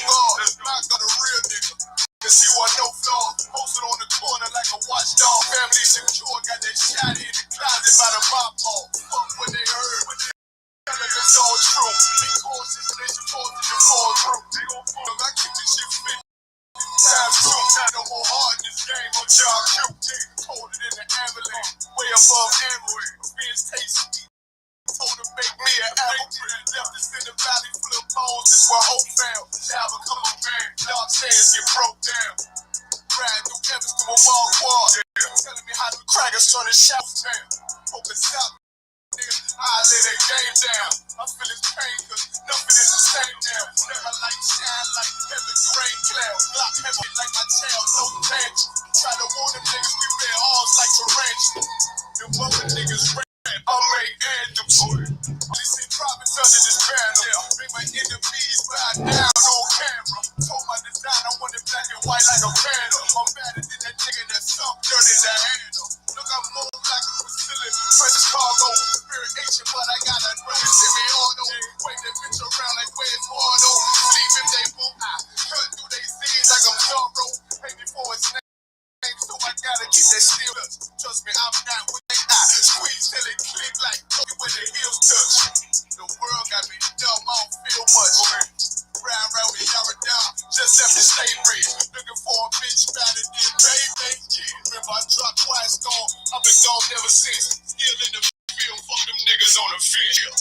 Not got a real nigga. Cause you are no flaw. Posted on the corner like a watchdog. Family secure, got that shot in the closet by the mop ball. Fuck what they heard. It's all true. Be cautious, they support you fall through. They gon' fuck, I keep this shit fit. Time true, no more hard in this game. I'm John Q. Colder than the avalanche. Way above average. Beers tasty. Told him make me an apple tree. Left us in the valley full of bones. This where hope found. Now become a man. Dark sands get broke down. Riding through Evans through a ball quad. Telling me how the crackers turn the shouts down. Hope it's out. I lay that game down. I feel his pain cause nothing is the same now. Never light shine like heaven rain cloud. Block heavy like my child, no match. Try to warn them niggas we bear arms like tarantula. Them other niggas rap, I make anthems. Only see profits under this banner. Make my enemies bow down on camera. Told my design I want it black and white like a panda. I'm better than that nigga that's so dirty to handle. Look, I'm more like a facility. Fresh cargo, spirit ancient, but I got a brother. Send me auto. Wave that bitch around like where's Wardo. Sleep if they won't. I cut through they scenes like I'm Zorro. Pay me for his name, so I gotta keep that steel up. Trust me, I'm not with that eye. Squeeze till it click like when the heels touch. The world got me dumb, I don't feel much. Round with Yara down, just left the state bridge. Looking for a bitch better than baby. Remember I dropped twice gone. I've been gone ever since. Still in the field, fuck them niggas on the field.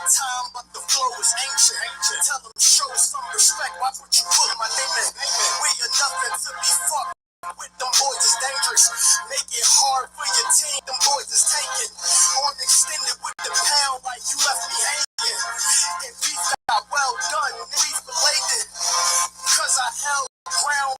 time, but the flow is ancient. Tell them show some respect. Why would you put my name in? We are nothing to be fucked with. Them boys is dangerous. Make it hard for your team. Them boys is taking on extended with the pound like you left me hanging. And beef got well done, beef related. Cause I held ground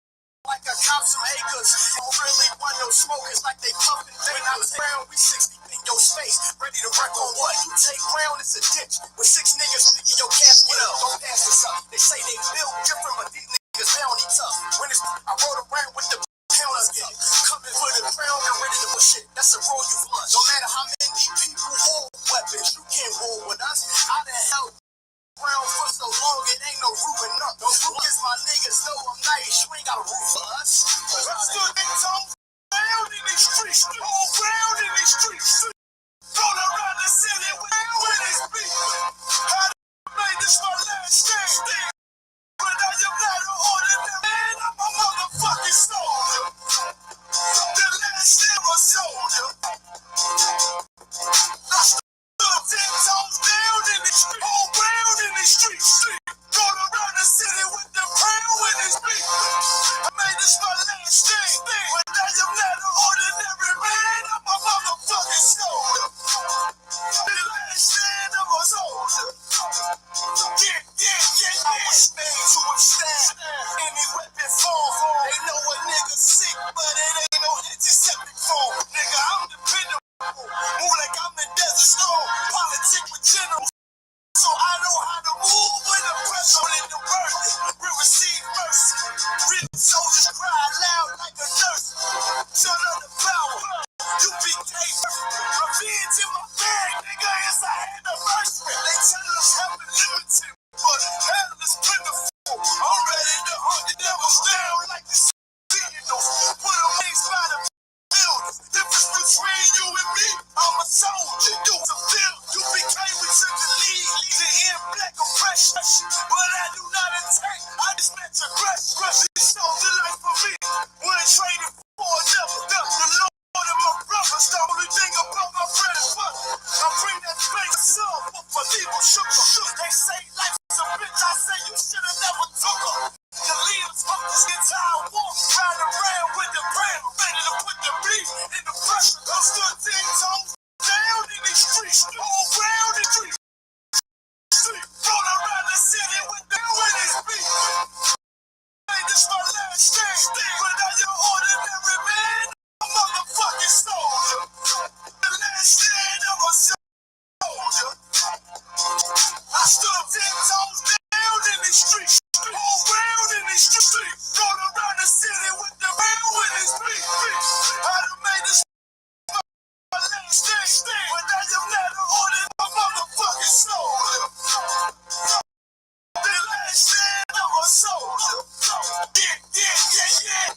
like I cop some acres. Don't really want no smokers like they puffin' when I'm around. We 60 in your space, ready to wreck on what? You take ground, it's a ditch with 6 niggas picking your casket up. Don't pass this up. They say they build different, but these niggas bounty tough. When it's I rode around with the pounders get coming for the crown and ready to push it. That's a roll you flush. No matter how many people hold weapons, you can't roll with us. I done held ground for so long, it ain't no rooting up. No cause my niggas know I'm nice, you ain't got a roof for us. I stood in some round in these streets, all round in these streets. Going around the city with this beat. I made this my last stand. But I am not an ordinary man, I'm a motherfucking soldier. The last stand was soldier. I stood 10 toes down in the street, all round in the streets. Going around the city with the crown with his beat. I made this my last stand. But I am not an ordinary man, I'm a motherfucking soldier. The last stand of a soldier. I was made to withstand any weapon form. They know a nigga sick, but it ain't no antiseptic form. Nigga, I'm dependable. Move like I'm in Desert Storm. Politic with generals. So I know how to move when the pressure in the burden. We receive mercy. Real soldiers cry loud like a nurse. Turn on the power. UPK. Revenge in my bag, nigga. It's a anniversary. They tell us heaven limited, but hell is plentiful. I'm ready to hunt the devils down like the Sentinels. Put them names by the buildings. Difference between you and me. I'm a soldier. You's a villain. UPK, we took the lead. The end black oppression. But I do not attack. I just meant to crush. These soldier life for me. Wouldn't trade it for never. The Lord and my brothers, the only thing about my bread and butter. I bring that face up for people sugar. They say life's a bitch. I say you should have never took her. The leaders of this entire war ride around with the brand, ready to put the beef in the pressure. I'm still 10 toes down in these streets, all round the streets. Going around the city with his beef. Hey, this my last stand, but now you're ordinary man. I'm a motherfucking soldier. The last stand of a soldier. I stood 10 toes down in the streets, all round in the streets. Going around the city with the man with his beef. I done made this my last stand, but now you're not an ordinary motherfucking soldier. The last stand of a soldier. Yeah.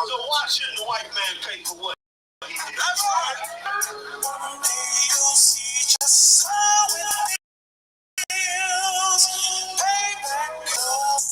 Why shouldn't the white man pay for what he did? That's right. One day you'll see just how it feels. Payback comes.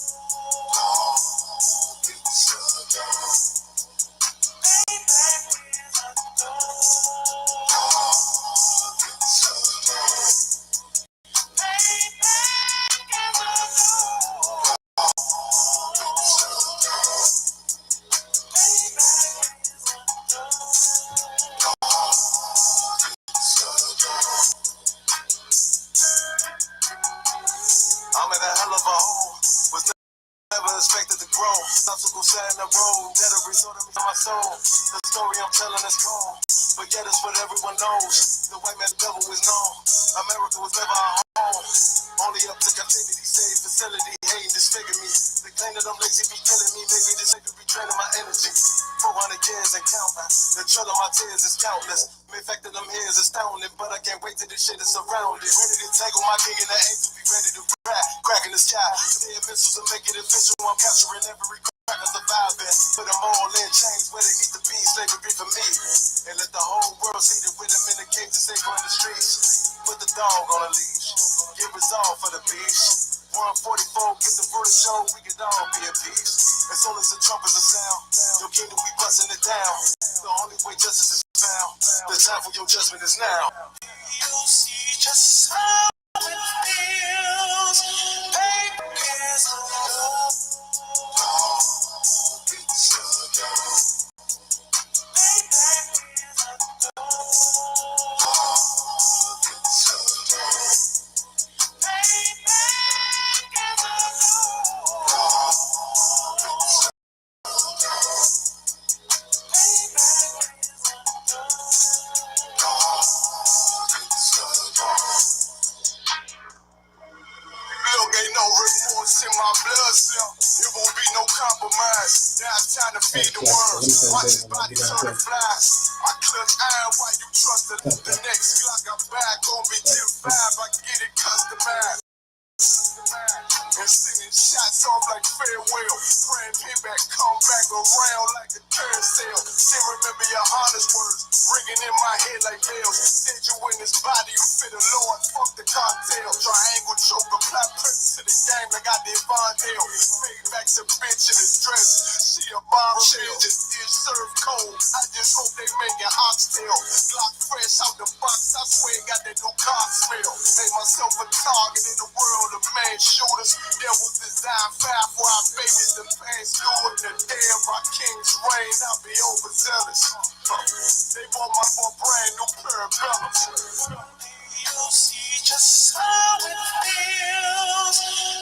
expected to grow. Obstacle sat in the road, that a result of me for my soul. The story I'm telling is cold, but yet it's what everyone knows. The white man's devil is known. America was never our home. Only up to captivity, safe facility, hating, disfigure me. They claim that I'm lazy, be killing me. Maybe this nigga be draining my energy. 400 years and counting. The trail of my tears is countless. The effect of them here is astounding, but I can't wait till this shit is surrounded. Ready to tangle my king and the angel, be ready to crack in the sky. Clear missiles and make it official. I'm capturing every crack of surviving. Put them all in chains where they need to be. Slavery for me. And let the whole world see that with them in the cage to safe on the streets. Put the dog on a leash. Get resolved for the beach. 144, get the brutal show, we can all be at peace. As soon as the trumpets are sound, your kingdom we busting it down. The only way justice is found, the time for your judgment is now. You'll see just how it feels. Baby, is love. In my blood cell, it won't be no compromise. Now it's time to feed the worms. Watch his body turn to flies. I clutch iron while you trust the next Glock I'm back. Gonna be till 5, I can get it customized. And sending shots off like farewell. Praying payback, come back around like a carousel. Still remember your honest words ringing in my head like bells. Said you in this body, you fit the Lord, fuck the cocktail. Triangle choke, apply pressure to the game like I did Vondale. Payback to bitch in his dress. She a bombshell, just dish served cold. I just hope they make an oxtail. Glock fresh out the box, I swear got that new car smell. Made myself a target in the world of man shooters. There was design fire for our babies to pass through the day of our king's reign. I'll be overzealous. They bought my for a brand new pair of belts. You'll see just how it feels.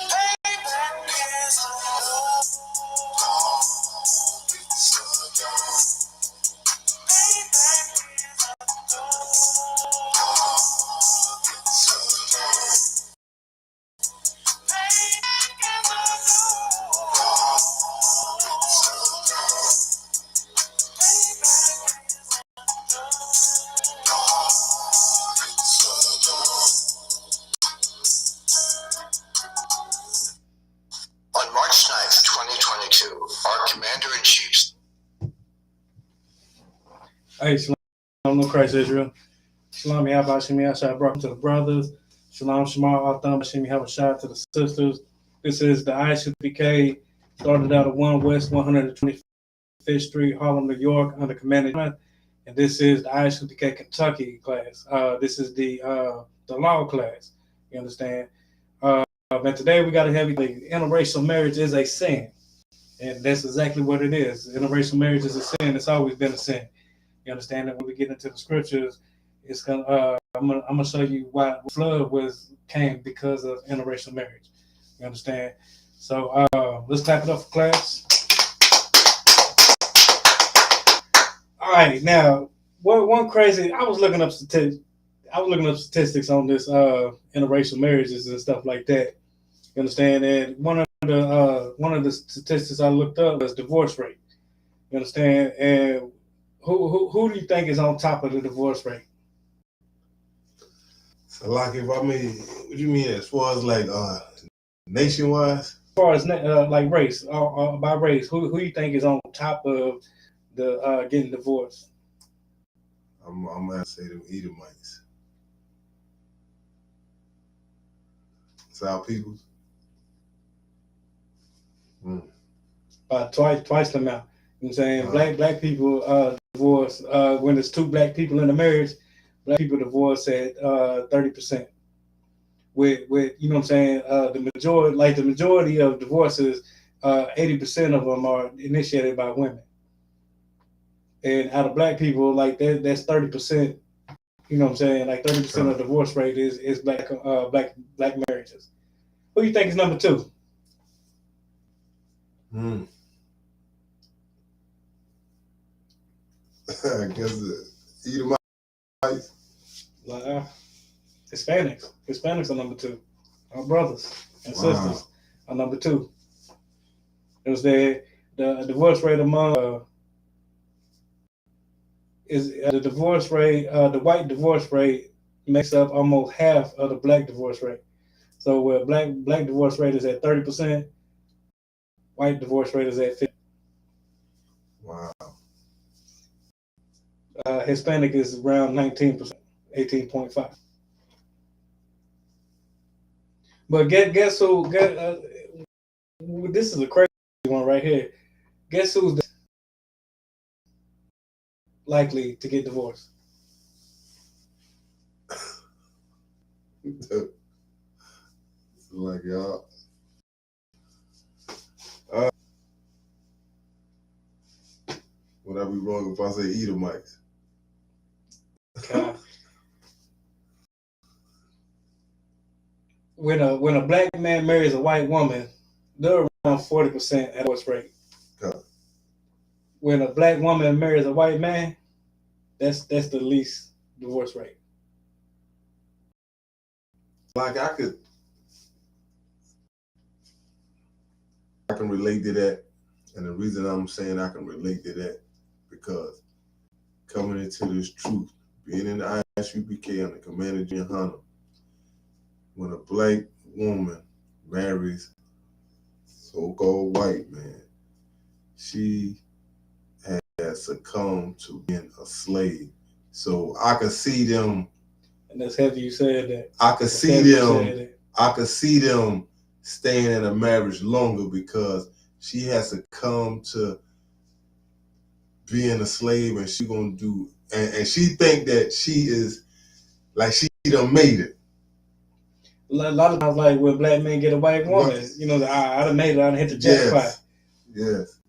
Payback is love. Payback is On March 9th, 2022, our Commander-in-Chief. Hey, Shalom, no Christ Israel. Shalom, Yahweh, Hashem, Yahshua, brought to the brothers. Shalom, Shema, Atham, Hashem, Yahweh, to the sisters. This is the ISUPK, started out of 1 West 125th Street, Harlem, New York, under Commander. And this is the ISUPK Kentucky class. This is the law class. You understand? But today we got to have interracial marriage is a sin. And that's exactly what it is. Interracial marriage is a sin. It's always been a sin. You understand that when we get into the scriptures, it's gonna. I'm gonna show you why the flood came because of interracial marriage. You understand? So let's clap it up for class. All right, now one crazy. I was looking up statistics on this interracial marriages and stuff like that. You understand? And one of the statistics I looked up was divorce rate. You understand? And who do you think is on top of the divorce rate? So, like, if I mean, what do you mean as far as like nationwide? As far as like race, by race, who you think is on top of the getting divorced? I'm gonna say them Edomites, South peoples. About twice the amount. You know what I'm saying? Black people divorce when there's two black people in a marriage. Black people divorce at 30%. With you know what I'm saying? The majority of divorces, 80% of them are initiated by women. And out of black people, like that's 30%. You know what I'm saying? Like 30% of divorce rate is black marriages. Who do you think is number two? Hmm. I guess Edomites. Like, Hispanics are number 2. Our brothers and Wow. sisters are number 2. It was the divorce rate among the divorce rate. The white divorce rate makes up almost half of the black divorce rate. So where black divorce rate is at 30%, white divorce rate is at 50%. Wow. Hispanic is around 19%, 18.5%. But guess who? This is a crazy one right here. Guess who's likely to get divorced? Like y'all. Would I be wrong if I say Edomites? When a black man marries a white woman, they're around 40% at divorce rate. God. When a black woman marries a white man, that's the least divorce rate. Like I can relate to that, and the reason I'm saying I can relate to that because coming into this truth, being in the ISUPK under Commander Jim Hunter, when a black woman marries so-called white man, she has succumbed to being a slave. So I could see them. And that's heavy you said that. I could see them staying in a marriage longer because she has succumbed to being a slave, and she gonna do, and she think that she is like she done made it. A lot of times, like when black men get a white woman, I done made it, I done hit the jackpot. Yes.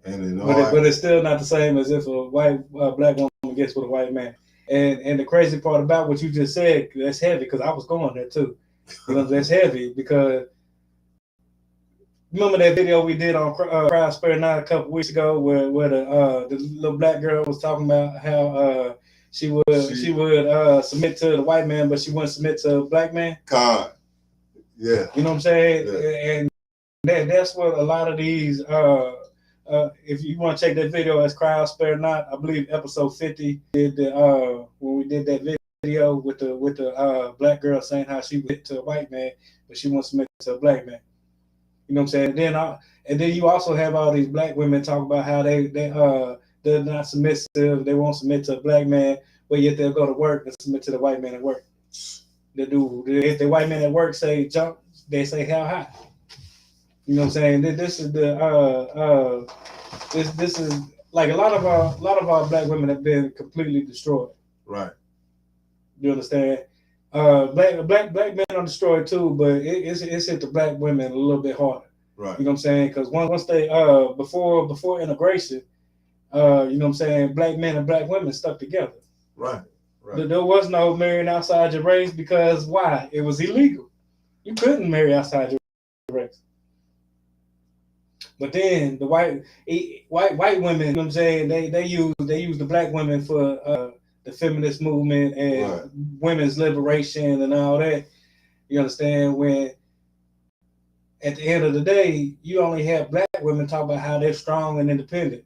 And but it's still not the same as if a black woman gets with a white man. And the crazy part about what you just said, that's heavy because I was going there too. That's heavy because remember that video we did on Crowd Spare Night a couple weeks ago where the little black girl was talking about how she would submit to the white man, but she wouldn't submit to a black man. God. Yeah. You know what I'm saying? Yeah. And that's what a lot of these if you want to check that video as Crowd Spare Not, I believe episode 50 did the when we did that video with the black girl saying how she went to a white man, but she wants to submit to a black man. You know what I'm saying? And then you also have all these black women talk about how they're not submissive, they won't submit to a black man, but yet they'll go to work and submit to the white man at work. They do. If the white man at work say jump, they say how high. You know what I'm saying? This is this is like a lot of our black women have been completely destroyed. Right. You understand? Black men are destroyed too, but it's hit the black women a little bit harder. Right. You know what I'm saying? Because once they before integration, you know what I'm saying, black men and black women stuck together. Right. Right. There was no marrying outside your race because why? It was illegal. You couldn't marry outside your race. But then the white women, you know what I'm saying, they use the black women for the feminist movement and women's liberation and all that. You understand? When at the end of the day, you only have black women talk about how they're strong and independent,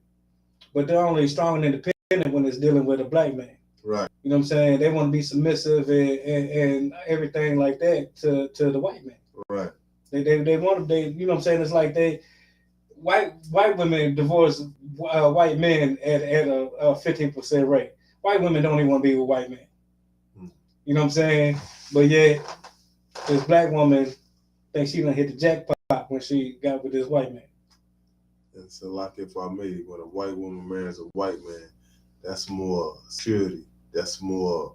but they're only strong and independent when it's dealing with a black man. Right. You know what I'm saying? They want to be submissive and everything like that to the white man. Right. They want to, you know what I'm saying? It's like white women divorce white men at a 15% rate. White women don't even want to be with white men. You know what I'm saying? But yet, this black woman thinks she done hit the jackpot when she got with this white man. And so, like if I may, when a white woman marries a white man, that's more security. That's more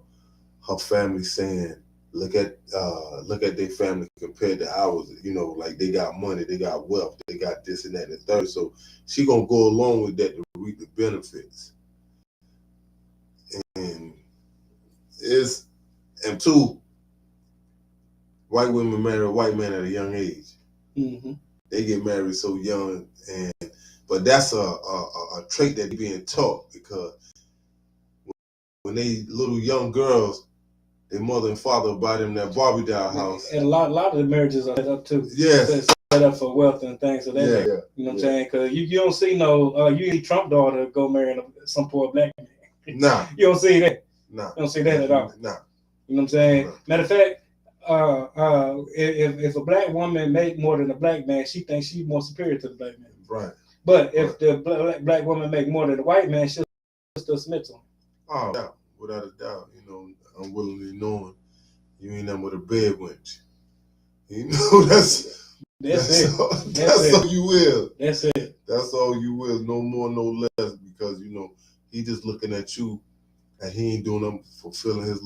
her family saying, look at their family compared to ours. You know, like they got money, they got wealth, they got this and that and the third. So she gonna go along with that to reap the benefits. And two, white women marry a white man at a young age. Mm-hmm. they get married so young, but that's a trait that being taught, because when they little young girls, their mother and father buy them that Barbie doll house. And a lot of the marriages are set up too. Yes. Set up for wealth and things of that. Yeah. You know what I'm saying? Because you don't see no, you see Trump daughter go marry some poor black man. Nah. You don't see that. Nah. You don't see that at all. Nah. You know what I'm saying? Nah. Matter of fact, if a black woman make more than a black man, she thinks she's more superior to the black man. Right. But if the black woman make more than the white man, she'll still submit to him. Oh, yeah, without a doubt. You know, unwillingly knowing you ain't nothing but a bed wench. You know, that's it. That's all you will. That's it. That's all you will. No more, no less. Because, you know, he just looking at you and he ain't doing them, fulfilling his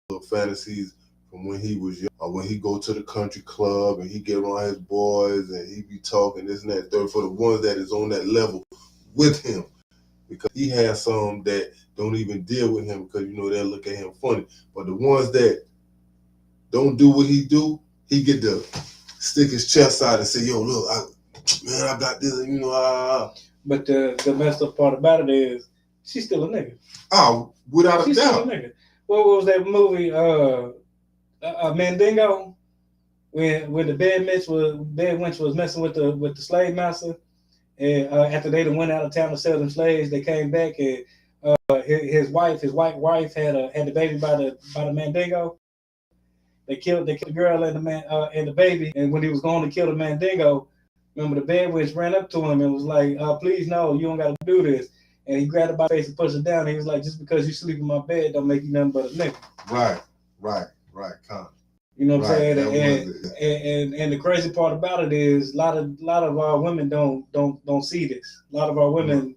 little fantasies from when he was young. Or when he go to the country club and he get around his boys and he be talking this and that third, for the ones that is on that level with him. Because he has some that don't even deal with him because, you know, they'll look at him funny. But the ones that don't do what he do, he get to stick his chest out and say, yo, look, I got this, and you know, But the messed up part about it is, she's still a nigga. Oh, without a doubt. She's still a nigga. What was that movie, Mandingo? When the bed wench was messing with the slave master, and after they went out of town to sell them slaves, they came back and his white wife had the baby by the Mandingo. They killed the girl and the baby, and when he was going to kill the Mandingo, remember the bed witch ran up to him and was like, "Please no, you don't got to do this." And he grabbed her by the face and pushed her down. And he was like, "Just because you sleep in my bed don't make you nothing but a nigga." Right, Con. You know what I'm saying? And the crazy part about it is a lot of our women don't see this. A lot of our women,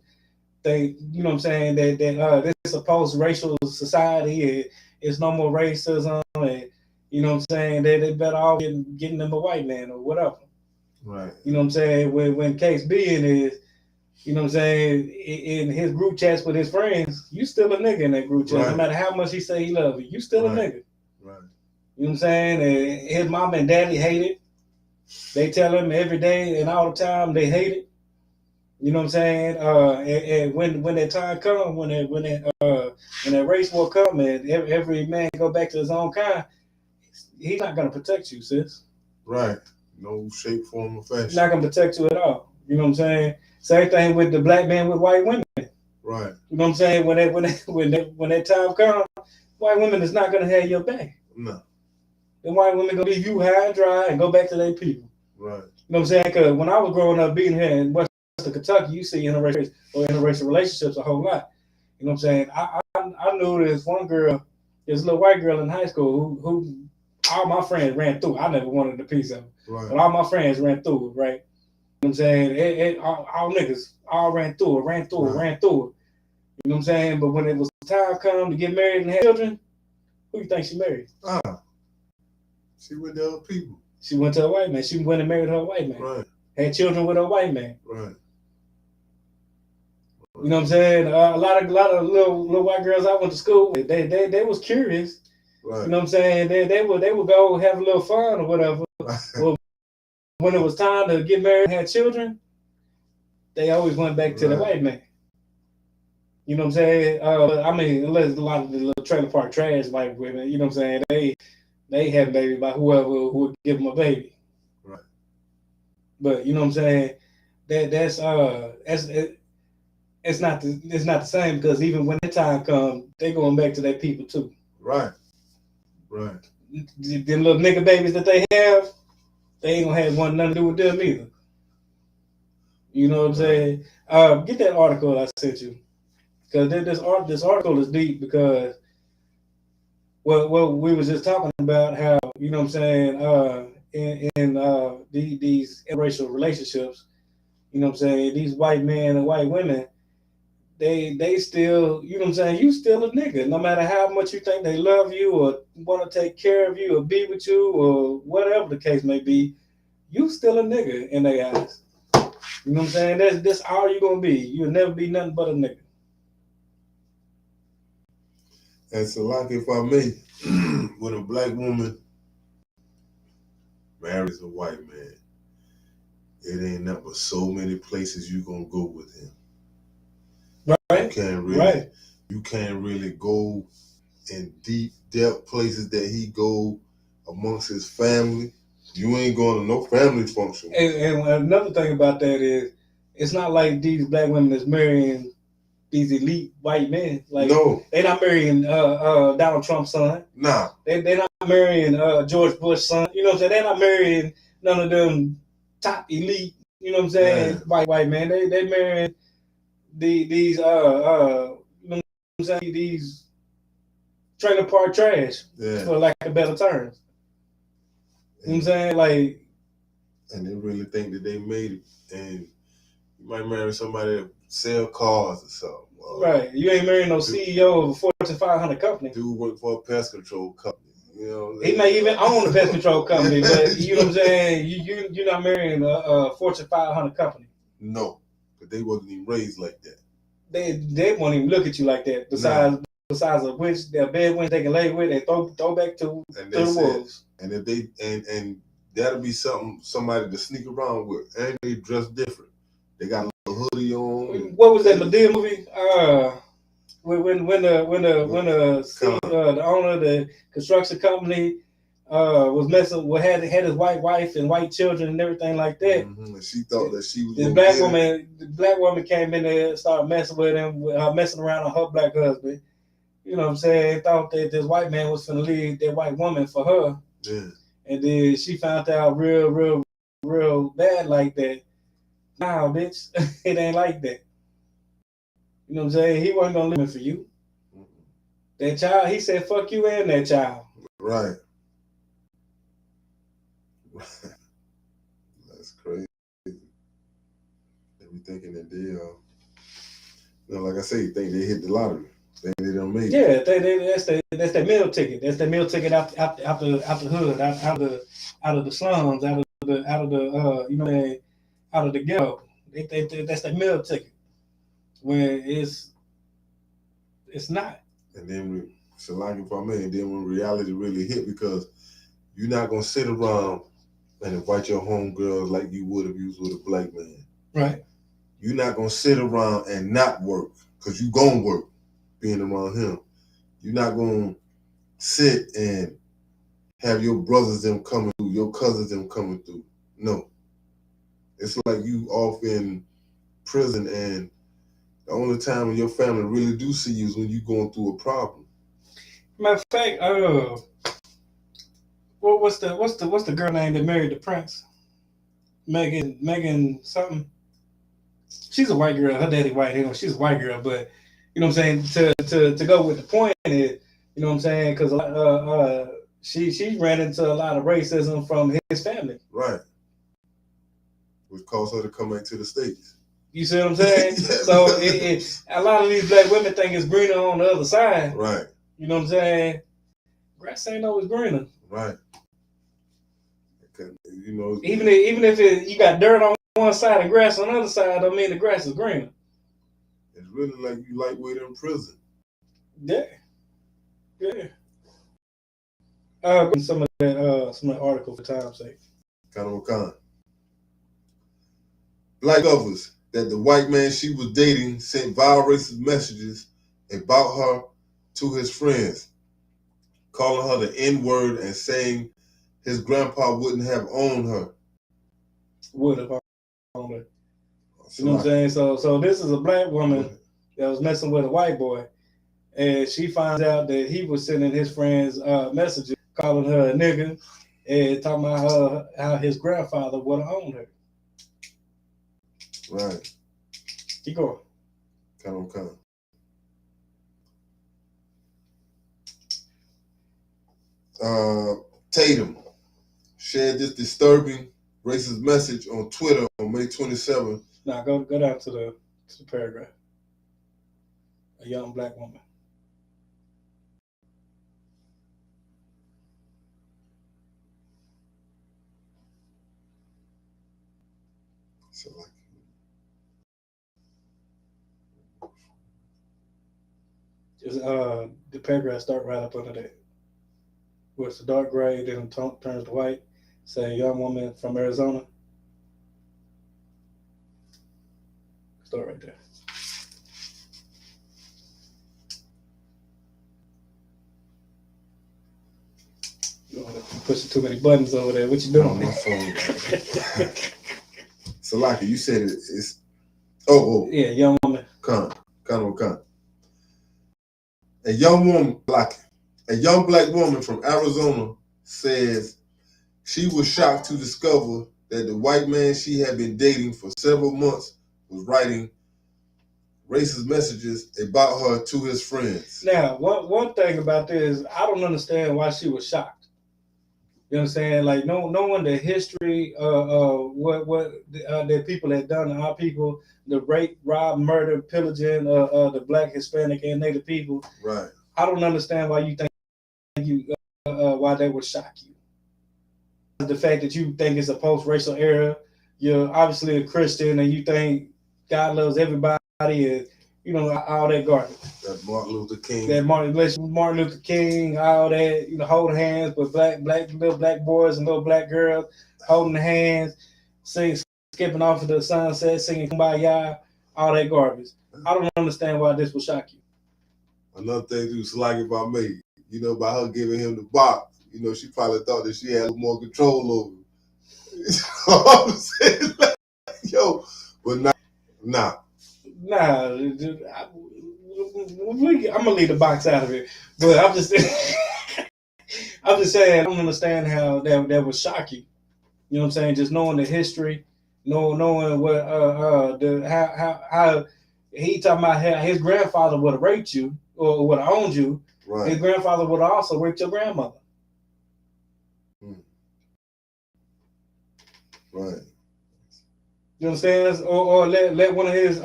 they, you know what I'm saying, that this is a post-racial society. It's no more racism, and you know what I'm saying, they better off getting them a white man or whatever. Right. You know what I'm saying? When case being is, you know what I'm saying, in his group chats with his friends, you still a nigga in that group chat. Right. No matter how much he say he love you still a nigga. Right. You know what I'm saying? And his mom and daddy hate it. They tell him every day and all the time they hate it. You know what I'm saying? And when that time comes, when that race war come and every man go back to his own kind, he's not gonna protect you, sis. Right. No shape, form, or fashion. He's not gonna protect you at all. You know what I'm saying? Same thing with the black man with white women. Right. You know what I'm saying? When that time comes, white women is not gonna have your back. No. Then white women gonna leave you high and dry and go back to their people. Right. You know what I'm saying? Because when I was growing up being here in Western Kentucky, you see interracial relationships a whole lot. You know what I'm saying? I knew this one girl, this little white girl in high school who all my friends ran through. I never wanted a piece of it. Right. But all my friends ran through it, right? You know what I'm saying? All niggas all ran through it. You know what I'm saying? But when it was time come to get married and have children, who you think she married? She went to other people. She went to a white man. She went and married her white man. Right. Had children with a white man. Right. You know what I'm saying? A lot of little white girls I went to school with, they was curious. Right. You know what I'm saying? They would go have a little fun or whatever. Well, when it was time to get married and have children, they always went back to the white man. You know what I'm saying? I mean, unless a lot of the little trailer park trash white women, you know what I'm saying? They have a baby by whoever would give them a baby. Right. But you know what I'm saying? It's not the same, because even when the time comes, they going back to their people too. Right. Right. Them little nigga babies that they have, they ain't gonna have nothing to do with them either. You know what I'm saying? Get that article I sent you, because this article is deep, because well we was just talking about how, you know what I'm saying, in these interracial relationships, you know what I'm saying, these white men and white women, they still, you know what I'm saying, you still a nigga, no matter how much you think they love you or want to take care of you or be with you or whatever the case may be, you still a nigga in their eyes. You know what I'm saying? That's all you're gonna be. You'll never be nothing but a nigga. And so, like, if I may, when a black woman marries a white man, it ain't nothing but so many places you gonna go with him. Right. You can't really go in deep depth places that he go amongst his family. You ain't going to no family function. And another thing about that is, it's not like these black women that's marrying these elite white men. Like, no, they're not marrying Donald Trump's son. Nah. They're not marrying George Bush's son. You know what I'm saying? They're not marrying none of them top elite, you know what I'm saying, white men. They marrying these you know what I'm saying, these trailer park trash, for lack of better terms. You know what I'm saying? Like, and they really think that they made it. And you might marry somebody that sell cars or something. Right. You ain't marrying no CEO of a Fortune 500 company. Dude work for a pest control company. You know, he may even own a pest control company, but you know what I'm saying? You're not marrying a Fortune 500 company. No, but they wasn't even raised like that. They won't even look at you like that. Besides of which their bed winch they can lay with and throw back to the wolves. And if they and that'll be somebody to sneak around with, and they dress different. They got a little hoodie on. What was that Madea movie? When the owner of the construction company was messing with had his white wife and white children and everything like that. Mm-hmm. And she thought that she was the black woman came in there and started messing with him, messing around on her black husband. You know what I'm saying? Thought that this white man was gonna leave that white woman for her. Yeah. And then she found out real bad like that. Nah, bitch, it ain't like that. You know what I'm saying? He wasn't gonna live for you. Mm-hmm. That child, he said, fuck you and that child. Right. That's crazy. They be thinking that they, like I say, think they hit the lottery. They don't make it. Yeah, that's their meal ticket. That's their meal ticket out the hood, out of the slums, out of the you know, out of the ghetto. That's their meal ticket. When it's not. And then then when reality really hit, because you're not gonna sit around and invite your homegirls like you would if you was with a black man. Right. You're not gonna sit around and not work, because you gonna work being around him. You're not gonna sit and have your brothers them coming through, your cousins them coming through. No. It's like you off in prison, and the only time when your family really do see you is when you going through a problem. Matter of fact, what's the girl name that married the prince? Megan something. She's a white girl. Her daddy white. You know, she's a white girl, but you know what I'm saying. To go with the point is, you know what I'm saying, because she ran into a lot of racism from his family. Right. Which caused her to come back to the States. You see what I'm saying? So a lot of these black women think it's greener on the other side. Right. You know what I'm saying? Grass ain't always greener. Right. You know, even if you got dirt on one side and grass on the other side, don't mean the grass is greener. It's really like you lightweight in prison. Yeah. Some of that article for time's sake. Kind of a con. Black covers that the white man she was dating sent vile racist messages about her to his friends, calling her the N-word and saying his grandpa wouldn't have owned her. Would have owned her. You know what I'm saying? So this is a black woman that was messing with a white boy, and she finds out that he was sending his friends messages calling her a nigga and talking about how his grandfather would have owned her. Right. Keep going. Come. Tatum shared this disturbing racist message on Twitter on May 27th. Now go down to the paragraph. A young black woman. So the paragraph start right up under that. Where it's a dark gray, then it turns to white. Say young woman from Arizona. Start right there. You don't have to push too many buttons over there. What you doing? My phone. Salaki, you said it's. Yeah, young woman. Khan. A young woman, a young black woman from Arizona says she was shocked to discover that the white man she had been dating for several months was writing racist messages about her to his friends. Now, one thing about this, I don't understand why she was shocked. You know what I'm saying? Like, knowing the history, what the people had done to our people, the rape, rob, murder, pillaging, the black, Hispanic, and Native people. Right. I don't understand why you think why that would shock you. The fact that you think it's a post-racial era, you're obviously a Christian, and you think God loves everybody, and you know all that garbage. That Martin Luther King. Martin Luther King, all that, you know, holding hands with little black boys and little black girls, holding hands, skipping off of the sunset, singing Kumbaya, all that garbage. I don't understand why this will shock you. Another thing too, Salaki, about me, you know, by her giving him the box, you know, she probably thought that she had a little more control over him. You know what I'm saying? Like, yo, but nah. I'm gonna leave the box out of it, but I'm just saying I don't understand how that would shock you. You know what I'm saying? Just knowing the history, knowing what how he talking about how his grandfather would have raped you or would have owned you. Right. His grandfather would have also raped your grandmother. Right. You understand? Or let one of his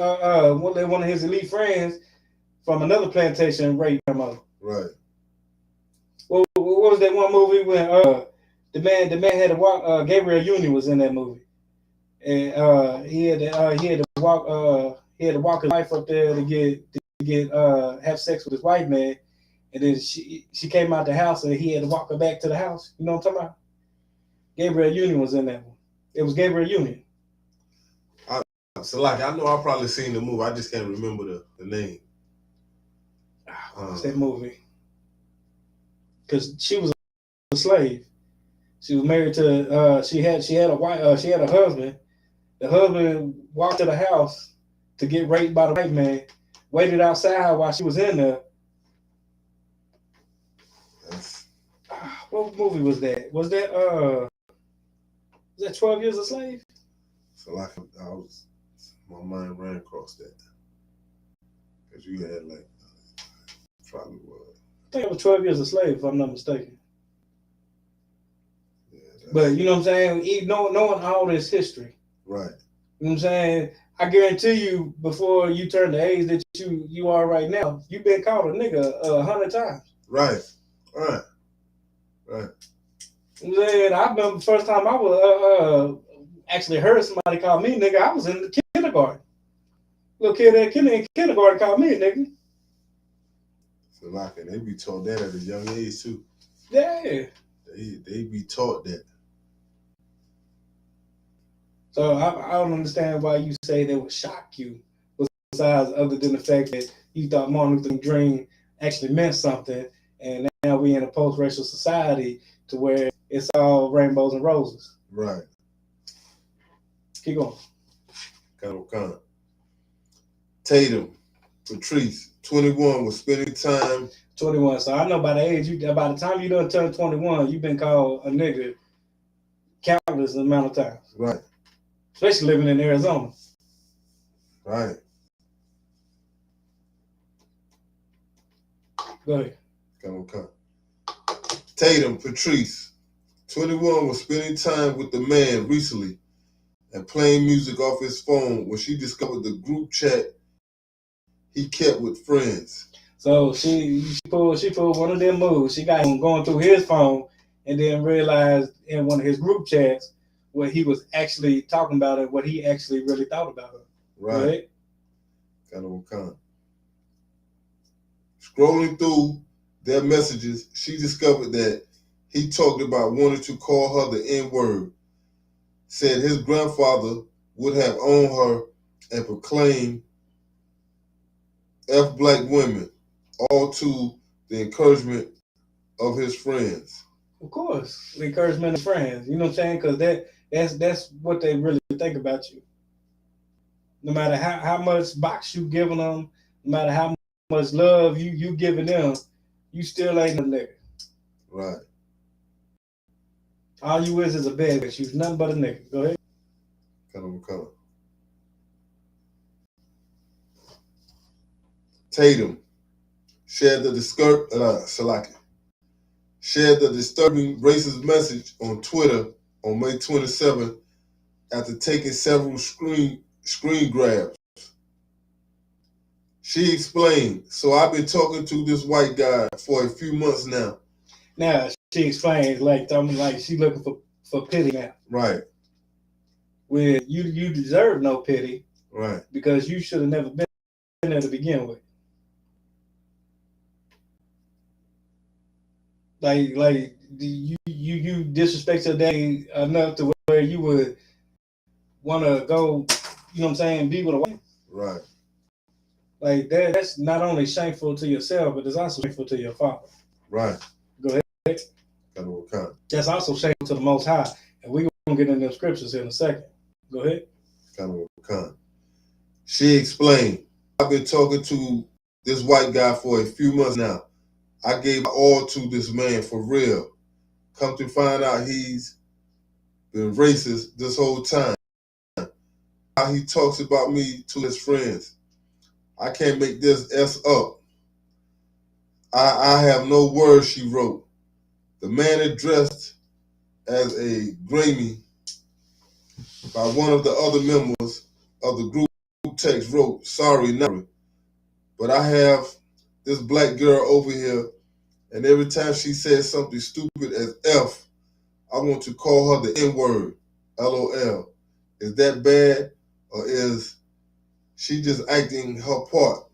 elite friends from another plantation rape grandmother. Right. What was that one movie when the man had to walk? Gabriel Union was in that movie, and he had to walk his wife up there to have sex with his white man, and then she came out the house and he had to walk her back to the house. You know what I'm talking about? Gabriel Union was in that one. It was Gabriel Union. So like I know I probably seen the movie. I just can't remember the name. What's that movie? Because she was a slave. She was married to. She had a wife. She had a husband. The husband walked to the house to get raped by the white man. Waited outside while she was in there. What movie was that? Was that 12 Years a Slave? So like my mind ran across that because you had like probably what. I think it was 12 Years a Slave, if I'm not mistaken. Yeah, but you know what I'm saying? Knowing all this history. Right. You know what I'm saying? I guarantee you, before you turn the age that you are right now, you've been called a nigga 100 times. Right. You know what I'm saying? I remember the first time I was actually heard somebody call me nigga, I was in the kindergarten. Little kid in kindergarten called me a nigga. So like, and they be taught that at a young age too. Yeah. They be taught that. So I don't understand why you say that would shock you, besides other than the fact that you thought Martin Luther King's dream actually meant something, and now we in a post-racial society to where it's all rainbows and roses. Right. Keep going. Kind. Tatum, Patrice, 21, was spending time. 21. So I know by the time you done turn 21, you've been called a nigga countless amount of times. Right. Especially living in Arizona. Right. Go ahead. Come. Tatum, Patrice, 21, was spending time with the man recently and playing music off his phone when she discovered the group chat he kept with friends. So she pulled one of them moves. She got him going through his phone and then realized in one of his group chats what he was actually talking about and what he actually really thought about her. Right. Kind. Scrolling through their messages, she discovered that he talked about wanting to call her the N-word, said his grandfather would have owned her, and proclaim F black women, all to the encouragement of his friends. Of course, the encouragement of friends. You know what I'm saying? Because that's what they really think about you. No matter how much box you giving them, no matter how much love you giving them, you still ain't a nigga. Right. All you is a bad bitch. You's nothing but a nigga. Go ahead. Come. Tatum shared the disturbing racist message on Twitter on May 27th after taking several screen grabs. She explained, so I've been talking to this white guy for a few months now. Now she explains like she looking for pity now. Right. When you deserve no pity. Right. Because you should have never been there to begin with. Like you disrespect your daddy enough to where you would want to go, you know what I'm saying, be with a wife. Right. Like that's not only shameful to yourself, but it's also shameful to your father. Right. Go ahead. That's also shameful to the Most High, and we're gonna get into the scriptures in a second. Go ahead. She explained, I've been talking to this white guy for a few months now. I gave all to this man for real. Come to find out he's been racist this whole time. How he talks about me to his friends. I can't make this S up. I have no words, she wrote. The man addressed as a Grammy by one of the other members of the group text wrote, sorry, not, but I have this black girl over here, and every time she says something stupid as F, I want to call her the N-word, LOL. Is that bad, or is she just acting her part?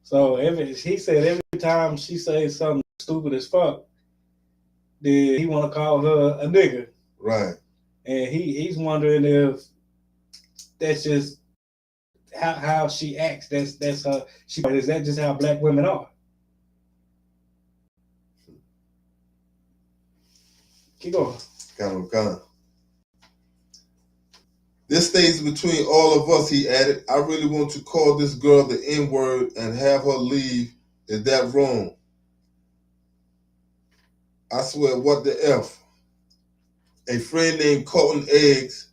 So he said every time she says something stupid as fuck, then he want to call her a nigga. Right. And he's wondering if that's just how she acts. That's her. Is that just how black women are? Keep going. Kind. This stays between all of us, he added. I really want to call this girl the N-word and have her leave. Is that wrong? I swear, what the F? A friend named Colton eggs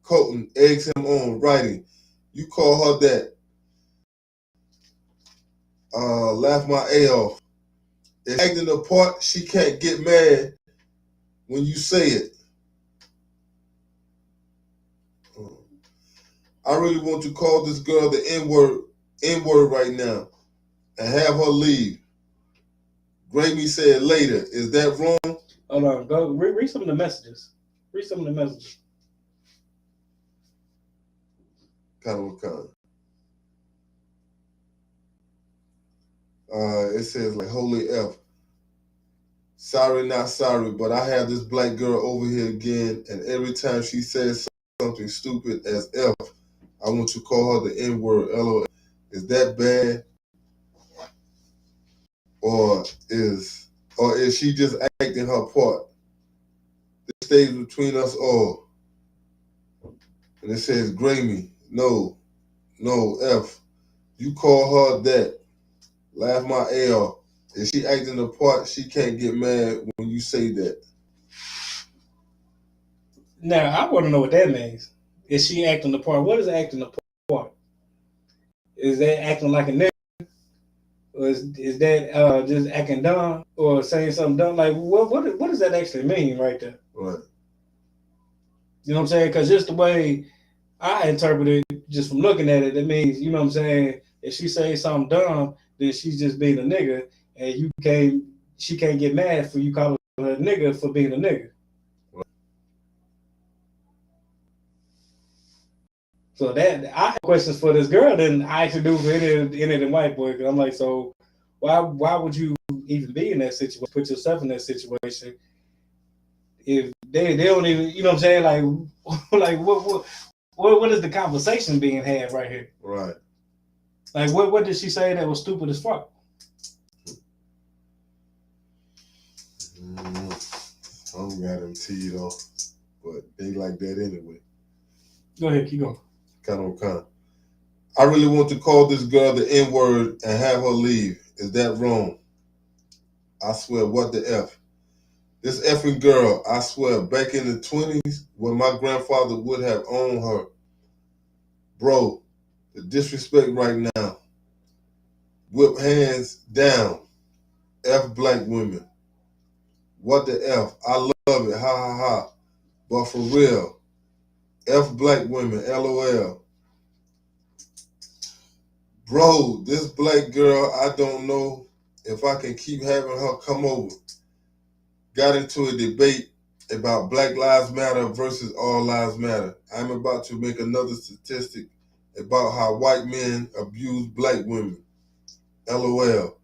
him on, writing, you call her that. Laugh my A off. If acting the part, she can't get mad when you say it. I really want to call this girl the N-word right now and have her leave. Grammy said later, is that wrong? Hold on, go read some of the messages. Read some of the messages. Kind. It says like, holy F. Sorry, not sorry, but I have this black girl over here again, and every time she says something stupid as F, I want to call her the N-word, LOL. Is that bad? Or is she just acting her part? This stays between us all. And it says, Grammy, no, F. You call her that. Laugh my A off. If she acting the part, she can't get mad when you say that. Now, I want to know what that means. Is she acting the part? What is acting the part? Is that acting like a nigga? Or is that just acting dumb or saying something dumb? Like, what does that actually mean right there? Right. You know what I'm saying? Because just the way I interpret it, just from looking at it, it means, you know what I'm saying, if she says something dumb, then she's just being a nigga, and she can't get mad for you calling her a nigga for being a nigga. Right. So that I have questions for this girl than I actually do for any of the white boy. Because I'm like, so why would you even be in that situation? Put yourself in that situation if they don't even, you know what I'm saying? Like what what is the conversation being had right here? Right. Like, what did she say that was stupid as fuck? I don't got them teed off, but they like that anyway. Go ahead, keep going. Kind. I really want to call this girl the N-word and have her leave. Is that wrong? I swear, what the F? This effing girl, I swear, back in the 20s, when my grandfather would have owned her. Bro, the disrespect right now. Whip hands down. F black women. What the F? I love it. Ha ha ha. But for real, F black women. LOL. Bro, this black girl, I don't know if I can keep having her come over. Got into a debate about Black Lives Matter versus All Lives Matter. I'm about to make another statistic about how white men abuse black women. LOL.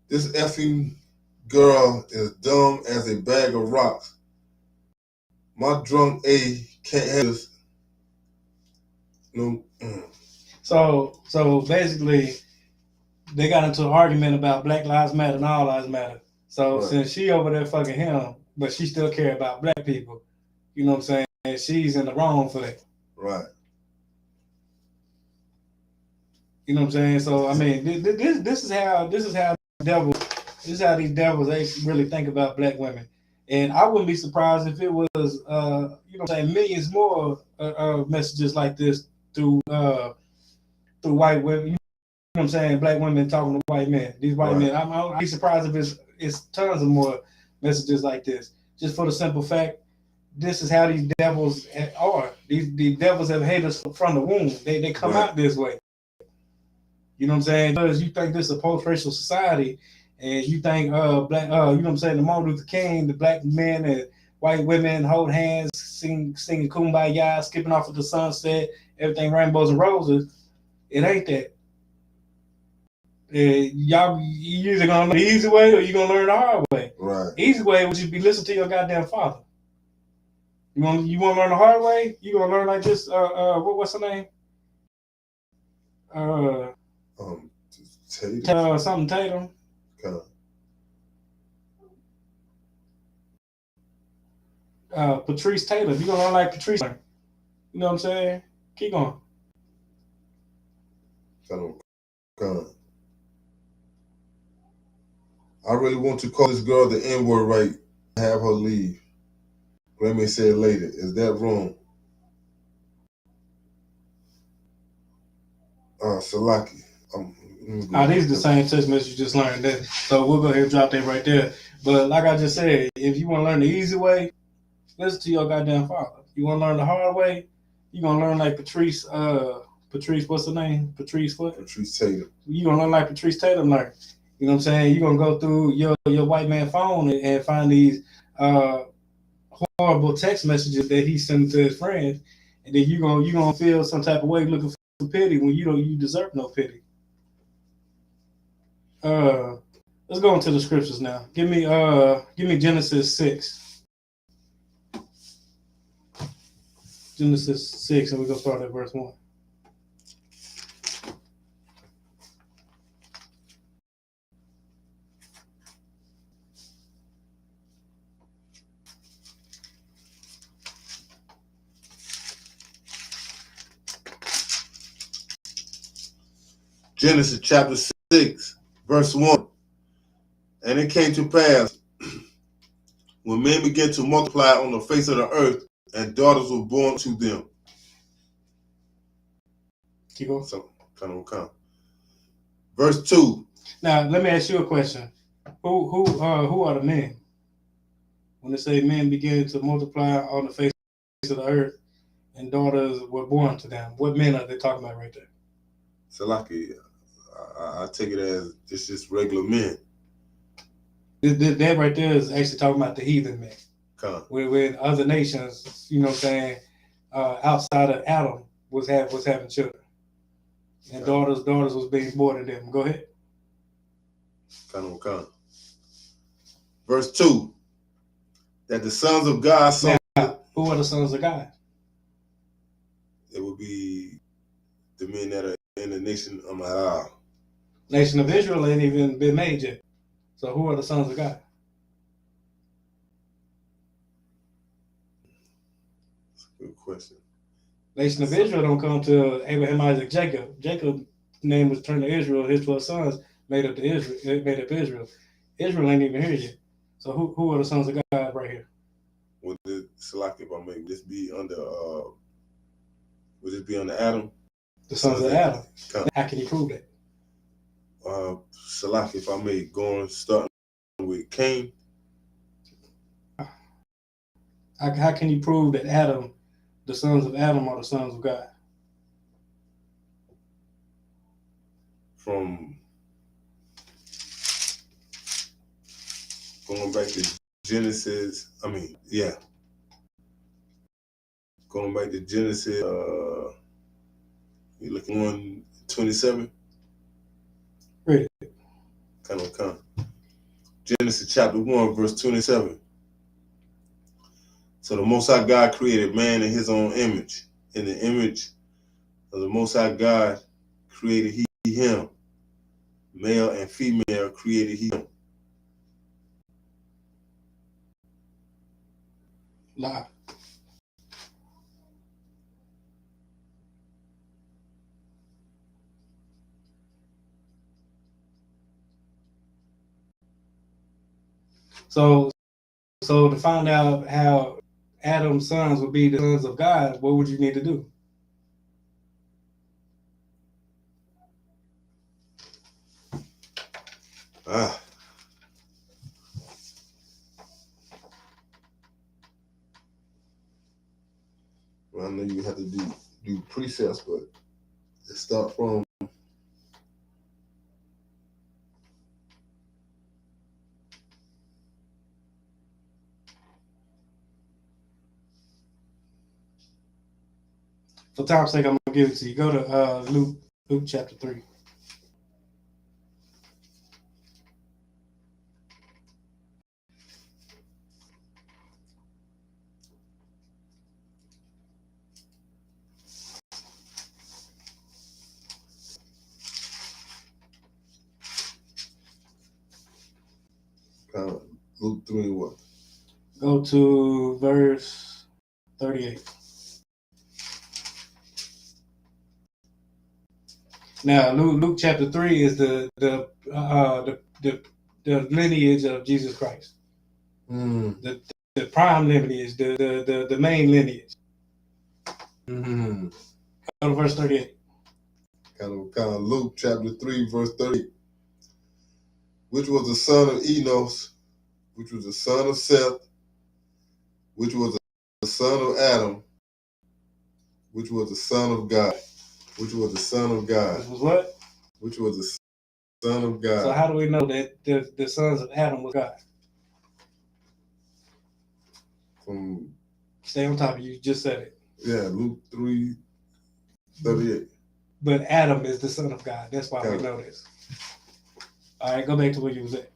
This effing girl is dumb as a bag of rocks. My drunk A can't handle this. No. So basically, they got into an argument about Black Lives Matter and All Lives Matter. So Right. Since she over there fucking him, but she still care about black people, you know what I'm saying? And she's in the wrong for that. Right. You know what I'm saying? So I mean, this is how these devils they really think about black women. And I wouldn't be surprised if it was you know what I'm saying, millions more messages like this through white women. You know what I'm saying? Black women talking to white men. These white men. I'd be surprised if it's tons of more messages like this. Just for the simple fact, this is how these devils are. These devils have hated us from the womb. They come out this way. You know what I'm saying? Because you think this is a post-racial society, and you think black, you know what I'm saying, the Martin Luther King, the black men and white women hold hands, singing Kumbaya, skipping off of the sunset, everything rainbows and roses. It ain't that. Y'all, you either gonna learn the easy way or you gonna learn the hard way. Right. Easy way would just be listen to your goddamn father. You want to learn the hard way? You gonna learn like this? What's her name? Tatum. Something Tatum. Patrice Taylor. You gonna learn like Patrice. You know what I'm saying? Keep going. I really want to call this girl the N-word right and have her leave. Grammy said later. Is that wrong? Salaki. These are the same text messages you just learned that. So we'll go ahead and drop that right there. But like I just said, if you want to learn the easy way, listen to your goddamn father. You want to learn the hard way, you're going to learn like Patrice, what's her name? Patrice what? Patrice Tatum. You're going to learn like Patrice Tatum learned. You know what I'm saying? You're going to go through your white man phone and find these horrible text messages that he sent to his friends. And then you're gonna feel some type of way looking for pity when you deserve no pity. Let's go into the scriptures now. Give me Genesis 6. Genesis 6, and we're gonna start at verse 1. Genesis chapter 6, verse 1. And it came to pass, when men began to multiply on the face of the earth, and daughters were born to them. Keep going. So, verse 2. Now, let me ask you a question. Who are the men? When they say men began to multiply on the face of the earth, and daughters were born to them, what men are they talking about right there? Salaki, I take it as just regular men. That right there is actually talking about the heathen men. When other nations, you know what I'm saying, outside of Adam was having children. And daughters was being born to them. Go ahead. Verse 2. That the sons of God saw. Now, who are the sons of God? It would be the men that are in the nation of Nation of Israel ain't even been made yet. So who are the sons of God? That's a good question. Nation of Israel don't come to Abraham, Isaac, Jacob. Jacob's name was turned to Israel. His 12 sons made up Israel. Israel ain't even here yet. So who are the sons of God right here? Would this, if I may, would this be under Adam? The sons of Adam. How can you prove that? Salaki, if I may, starting with Cain. How can you prove that Adam, the sons of Adam, are the sons of God? From going back to Genesis, going back to Genesis, you looking 1:27? Right. Kind of. Genesis chapter 1, verse 27. So the Most High God created man in his own image. In the image of the Most High God created he him. Male and female created he him. Lie. So to find out how Adam's sons would be the sons of God, what would you need to do? Well, I know you have to do precepts, but let's start from For time's sake, I'm gonna give it to you. Go to Luke chapter 3. Luke 3 and what? Go to verse 38. Now, Luke chapter 3 is the lineage of Jesus Christ. The prime lineage, the main lineage. Go to verse 38. Kind of Luke chapter 3, verse 38. Which was the son of Enos, which was the son of Seth, which was the son of Adam, which was the son of God. Which was the son of God. Which was what? Which was the son of God. So how do we know that the sons of Adam was God? Stay on top of you. You just said it. Yeah, Luke 3:38. But Adam is the son of God. That's why we know this. All right, go back to where you was at.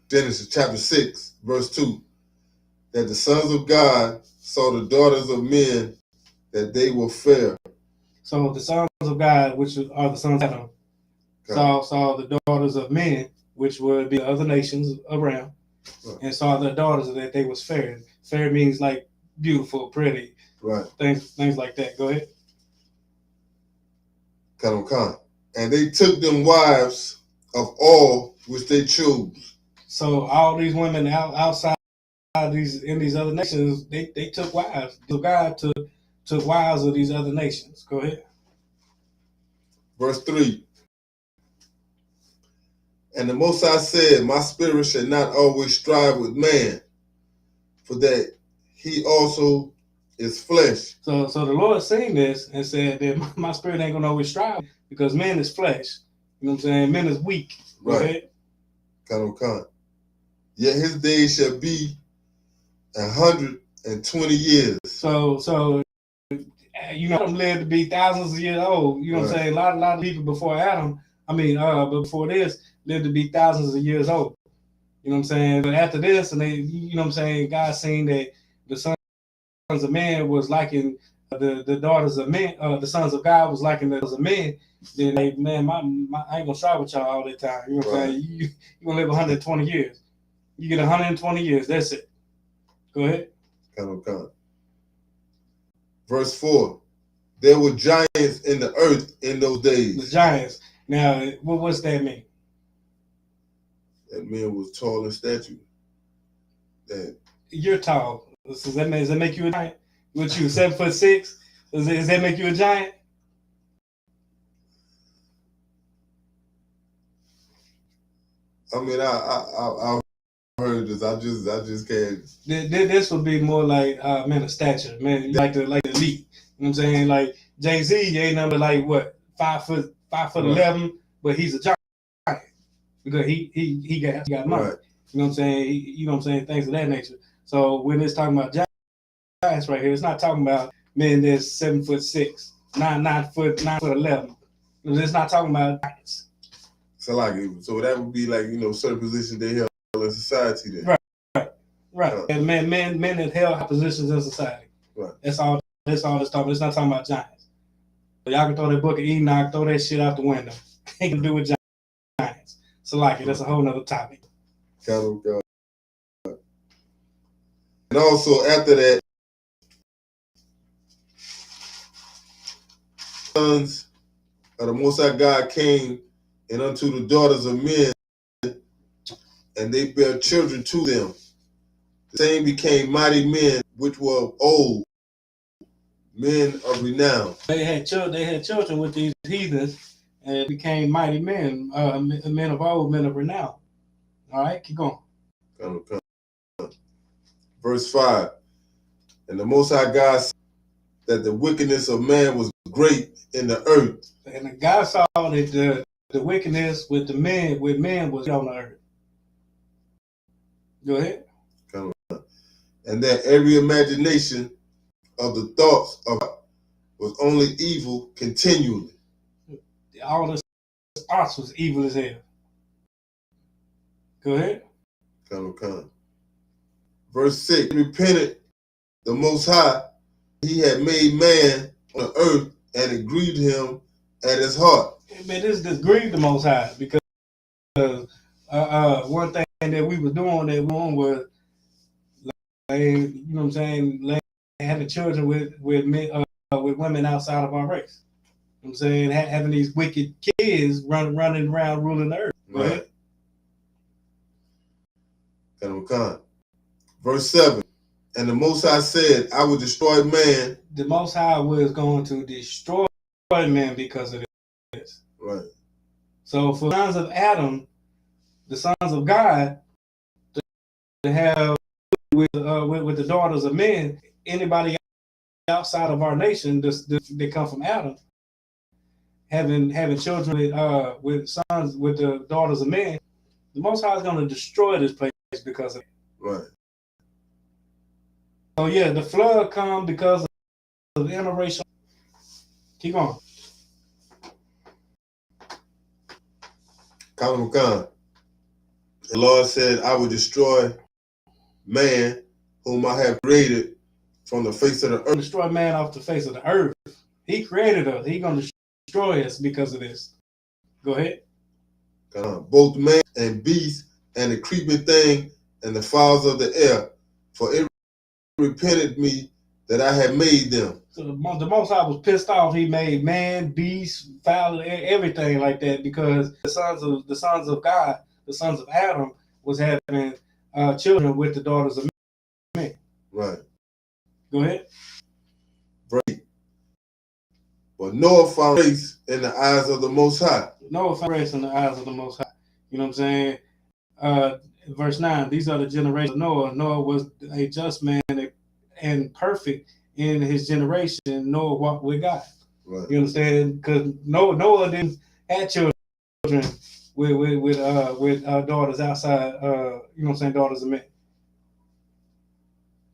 Genesis chapter 6, verse 2. That the sons of God saw the daughters of men, that they were fair. So the sons of God, which are the sons of Adam, saw the daughters of men, which would be the other nations around, and saw their daughters that they was fair. Fair means like beautiful, pretty, right? Things like that. Go ahead. And they took them wives of all which they chose. So all these women outside in these other nations, they took wives. So God took wives of these other nations. Go ahead. Verse 3. And the Most High said, my spirit shall not always strive with man, for that he also is flesh. So the Lord seen this and said that my spirit ain't gonna always strive because man is flesh. You know what I'm saying? Man is weak. Go ahead. Khan. Yet his days shall be 120 years. So Adam lived to be thousands of years old. You know what I'm saying? A lot of people before Adam, but before this, lived to be thousands of years old. You know what I'm saying? But after this, and God seen that the sons of men was liking the daughters of men, the sons of God was liking the daughters of men. Then I ain't gonna try with y'all all the time. You know what I'm saying? You gonna live 120 years. You get 120 years. That's it. Go ahead. Khan. Verse 4. There were giants in the earth in those days. The giants. Now, what's that mean? That man was tall in stature. You're tall. Does that make you a giant? What you 7'6"? Does that make you a giant? I heard this. I just can't. This would be more like a stature, man. Like the elite. You know what I'm saying? Like Jay-Z ain't number like what 5'11", but he's a giant because he got money. Right. You know what I'm saying? Things of that nature. So when it's talking about giants right here, it's not talking about men that's 7'6", 9'11". It's not talking about giants. So that would be like certain positions they held in society then. Right. And men that held high positions in society. Right. That's all it's talking about. It's not talking about giants. So y'all can throw that book of Enoch, throw that shit out the window. Ain't gonna do with giants. So that's a whole nother topic. And also after that, sons of the Most High God came and unto the daughters of men, and they bare children to them. The same became mighty men, which were old, men of renown. They had children with these heathens, and became mighty men, men of old, men of renown. All right, keep going. Verse 5. And the Most High God said that the wickedness of man was great in the earth. And God saw that the wickedness with men was on the earth. Go ahead. And that every imagination of the thoughts of was only evil continually. All the thoughts was evil as hell. Go ahead. Verse 6. Repented the Most High, he had made man on the earth, and it grieved him at his heart. Man, this grieved the Most High because one thing that we was doing was, having children with men, with women outside of our race. You know what I'm saying, having these wicked kids running around ruling the earth. Go ahead. Verse 7. And the Most High said, I will destroy man. The Most High was going to destroy man because of this. Right. So for the sons of Adam, the sons of God, to have with the daughters of men, anybody outside of our nation that come from Adam, having children with sons with the daughters of men, the Most High is going to destroy this place because of it. Right. So yeah, the flood come because of interracial. Keep going. The Lord said, I will destroy man whom I have created from the face of the earth. Destroy man off the face of the earth. He created us. He's going to destroy us because of this. Go ahead. Both man and beast and the creeping thing and the fowls of the air, for it repented me that I had made them. So the Most High was pissed off. He made man, beast, fowl, everything like that because the sons of God, the sons of Adam, was having children with the daughters of men. Right. Go ahead. Right. But Noah found grace in the eyes of the Most High. Noah found grace in the eyes of the Most High. You know what I'm saying? Verse 9, these are the generations of Noah. Noah was a just man and perfect in his generation. Noah walked with God. Right. You understand? Because Noah didn't have children with daughters outside, you know what I'm saying, daughters of men.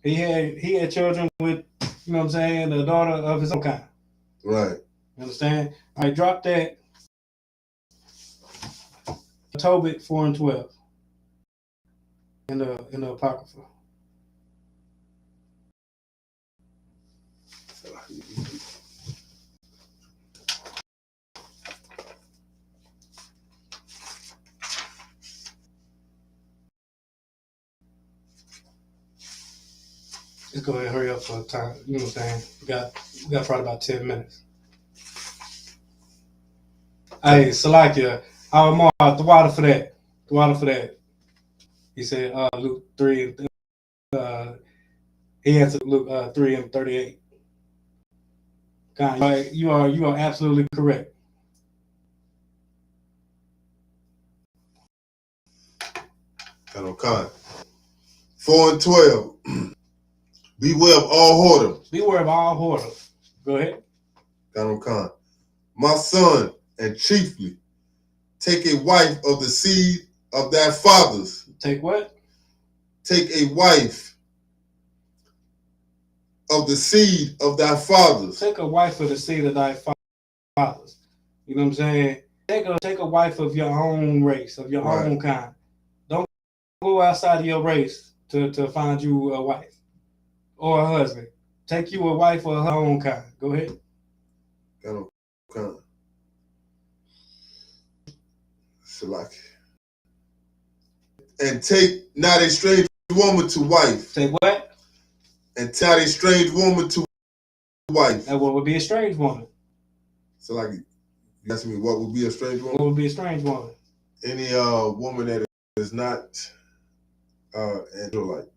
He had children with, you know what I'm saying, a daughter of his own kind. Right. You understand? I dropped that. Tobit 4 and 12 in the Apocrypha. Let's go ahead and hurry up for time. You know what I'm saying? We got probably about 10 minutes. Hey, Salakia, Amar, the water for that. The water for that. He said Luke 3 and he answered Luke 3 and 38. God, you are absolutely correct. Khan. 4 and 12. Beware of all whoredom. Beware of all whoredom. Go ahead. Khan. My son, and chiefly, take a wife of the seed of thy fathers. Take what? Take a wife of the seed of thy fathers. Take a wife of the seed of thy fathers. You know what I'm saying? Take a wife of your own race, of your own kind. Don't go outside of your race to find you a wife or a husband. Take you a wife of her own kind. Go ahead. And take not a strange woman to wife. Say what? And take not a strange woman to wife. That what would be a strange woman? So like, you asking me what would be a strange woman? What would be a strange woman? Any woman that is not Israelite.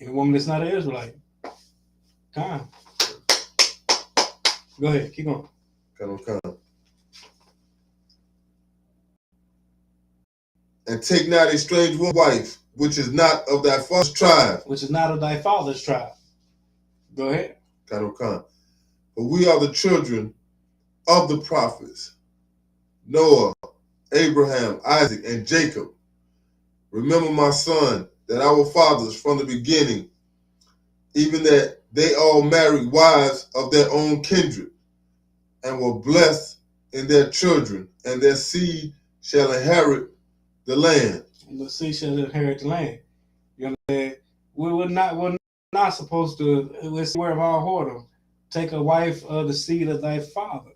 Any woman that's not an Israelite. Come. Go ahead, keep going. Come. And take not a strange wife, which is not of thy father's tribe. Which is not of thy father's tribe. Go ahead. Come. For we are the children of the prophets, Noah, Abraham, Isaac, and Jacob. Remember, my son, that our fathers from the beginning, even that they all married wives of their own kindred, and were blessed in their children, and their seed shall inherit the land. And the seed shall inherit the land. You understand? We're not supposed to, let's beware of all whoredom. Take a wife of the seed of thy father.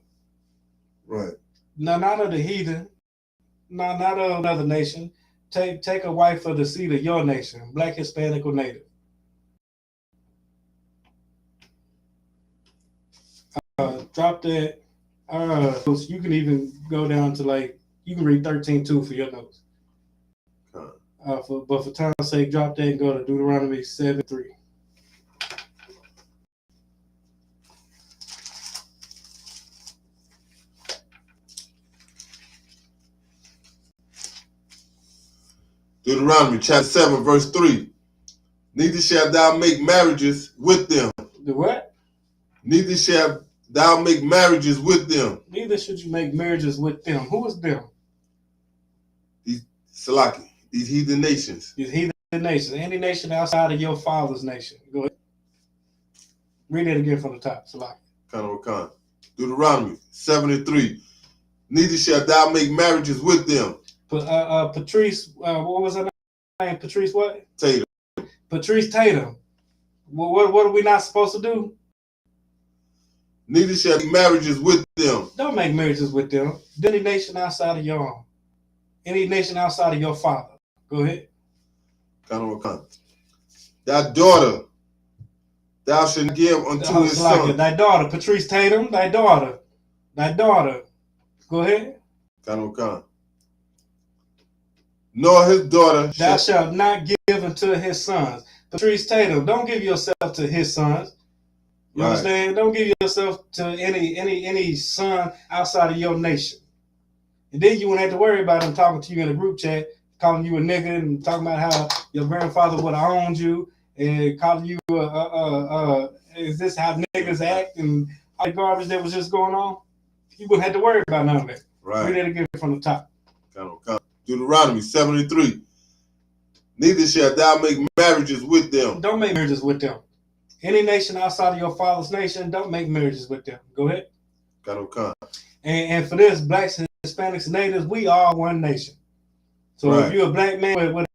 Right. No, not of the heathen. No, not of another nation. Take a wife of the seed of your nation, Black, Hispanic, or Native. Drop that. You can even go down to you can read 13:2 for your notes. But for time's sake, drop that and go to Deuteronomy 7:3. Deuteronomy chapter 7, verse 3. Neither shalt thou make marriages with them. The what? Neither shalt thou make marriages with them. Neither should you make marriages with them. Who is them? These Salaki, these heathen nations. These heathen nations. Any nation outside of your father's nation. Go ahead. Read it again from the top, Salaki. Khan. Deuteronomy 7:3. Neither shalt thou make marriages with them. Patrice, what was her name? Patrice what? Tatum. Patrice Tatum. What are we not supposed to do? Neither shall be marriages with them. Don't make marriages with them. Any nation outside of your own. Any nation outside of your father. Go ahead. Khan. Thy daughter, thou shalt give unto his son. Thy daughter, Patrice Tatum, thy daughter. Go ahead. Khan. Nor his daughter thou shalt not give unto his sons. Patrice Tatum, don't give yourself to his sons. You understand? Don't give yourself to any son outside of your nation. And then you won't have to worry about them talking to you in a group chat, calling you a nigga and talking about how your grandfather would have owned you and calling you is this how niggas act and all the garbage that was just going on? You wouldn't have to worry about none of that. Right. Read it again from the top. Deuteronomy 7:3. Neither shalt thou make marriages with them. Don't make marriages with them. Any nation outside of your father's nation, don't make marriages with them. Go ahead. And for this, blacks, Hispanics, and natives, we are one nation. So right. If you're a black man with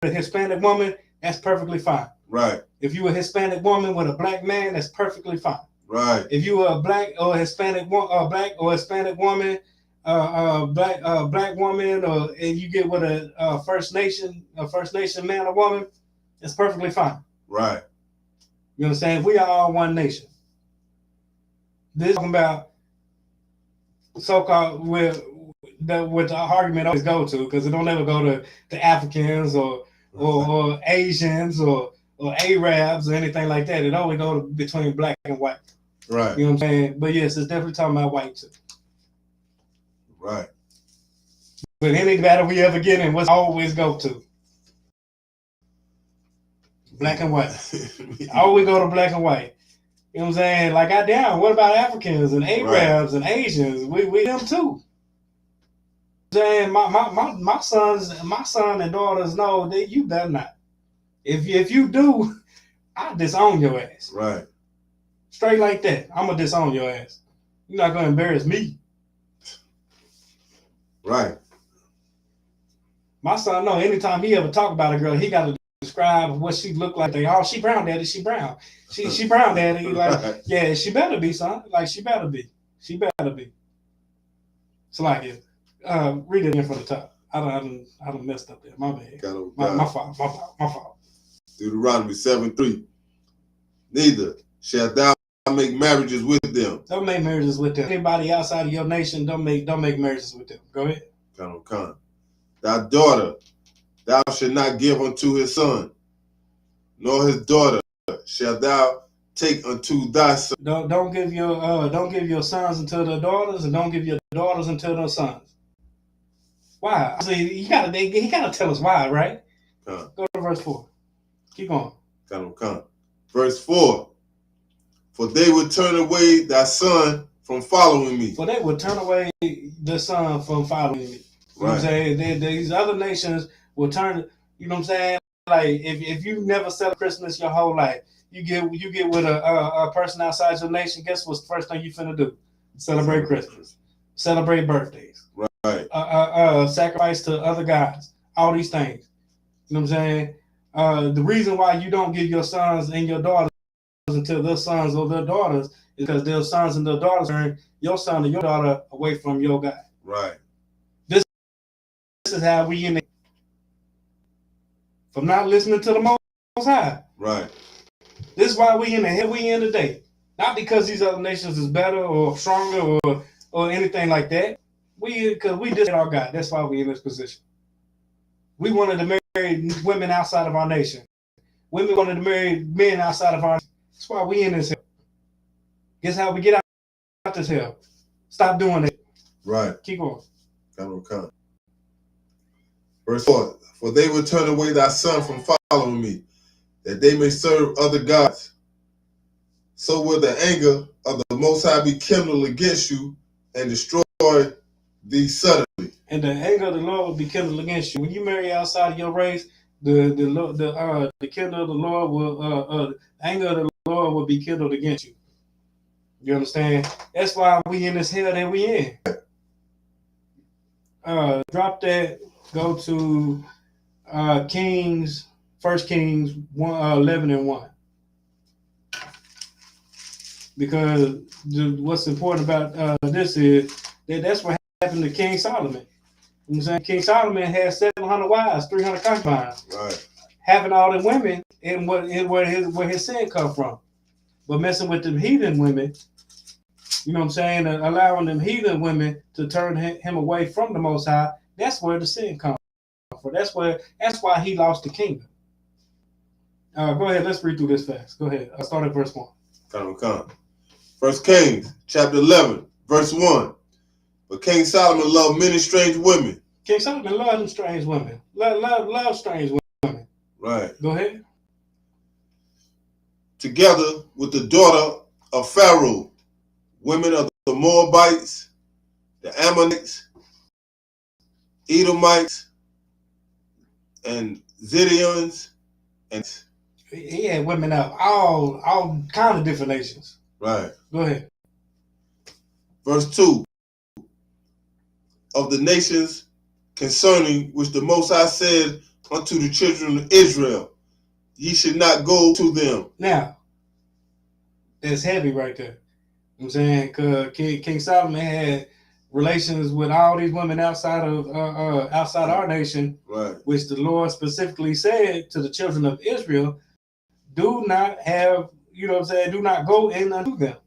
a Hispanic woman, that's perfectly fine. Right. If you're a Hispanic woman with a black man, that's perfectly fine. Right. If you are a black or Hispanic black or Hispanic woman, black woman, and you get with a First Nation man or woman, it's perfectly fine. Right. You understand? We are all one nation. This is talking about so-called with the argument always go to, because it don't ever go to Africans or Asians or Arabs or anything like that. It only go between black and white. Right. You know what I'm saying? But yes, it's definitely talking about white too. Right. But any battle we ever get in, what's always go to? Black and white. Always go to black and white. You know what I'm saying? Like, goddamn, what about Africans and Arabs and Asians? We them too. You know what I'm saying? My son and daughters know that you better not. If you do, I'll disown your ass. Right. Straight like that. I'm gonna disown your ass. You're not gonna embarrass me. Right. My son know anytime he ever talk about a girl, he gotta describe what she look like. She brown, daddy, she brown. She brown, daddy. Like, right. Yeah, she better be, son. Like, she better be. She better be. So like it. Read it again from the top. I don't messed up there. My bad. My fault. Deuteronomy 7:3. Neither shalt thou make marriages with them. Don't make marriages with them. Anybody outside of your nation, don't make marriages with them. Go ahead. Thy daughter thou shalt not give unto his son, nor his daughter shalt thou take unto thy son. Don't give your sons unto their daughters, and don't give your daughters unto their sons. Why? See, he gotta tell us why, right? Go to verse 4. Keep going. Verse 4. For they would turn away thy son from following me. For they would turn away the son from following me. You know what I'm saying? These other nations will turn. You know what I'm saying? Like, if you never celebrate Christmas your whole life, you get with a person outside your nation. Guess what's the first thing you finna do? Celebrate Christmas. Celebrate birthdays. Right. Sacrifice to other gods. All these things. You know what I'm saying? The reason why you don't give your sons and your daughters until their sons or their daughters is because their sons and their daughters turn your son and your daughter away from your God. Right. This is how we in it. From not listening to the Most High. Right. This is why we in the hell we in today. Not because these other nations is better or stronger or anything like that. Because we just our God. That's why we in this position. We wanted to marry women outside of our nation. Women wanted to marry men outside of our nation. That's why we in this hell. Guess how we get out this hell? Stop doing it. Right. Keep going. Verse 4. For they will turn away thy son from following me, that they may serve other gods. So will the anger of the Most High be kindled against you and destroy thee suddenly. And the anger of the Lord will be kindled against you. When you marry outside of your race, the kindle of the Lord will anger of the Lord will be kindled against you. You understand? That's why we in this hell that we in. Drop that. Go to Kings, 1 Kings 11:1. Because what's important about this is that's what happened to King Solomon. You know what I'm saying? King Solomon had 700 wives, 300 concubines. Right. Having all the women and where his sin come from. But messing with them heathen women, you know what I'm saying? Allowing them heathen women to turn him away from the Most High, that's where the sin comes from. That's why he lost the kingdom. Go ahead, let's read through this fast. Go ahead. I'll start at verse 1. Come. 1 Kings chapter 11, verse 1. But King Solomon loved many strange women. King Solomon loved them strange women. Love strange women. Right. Go ahead. Together with the daughter of Pharaoh, women of the Moabites, the Ammonites, Edomites, and Zidonians, and he had women of all kind of different nations. Right. Go ahead. Verse 2. Of the nations concerning which the Most High said unto the children of Israel, ye should not go to them. Now, that's heavy right there. You know what I'm saying? Because King Solomon had relations with all these women outside our nation, right, which the Lord specifically said to the children of Israel, do not have, you know what I'm saying, do not go in unto them.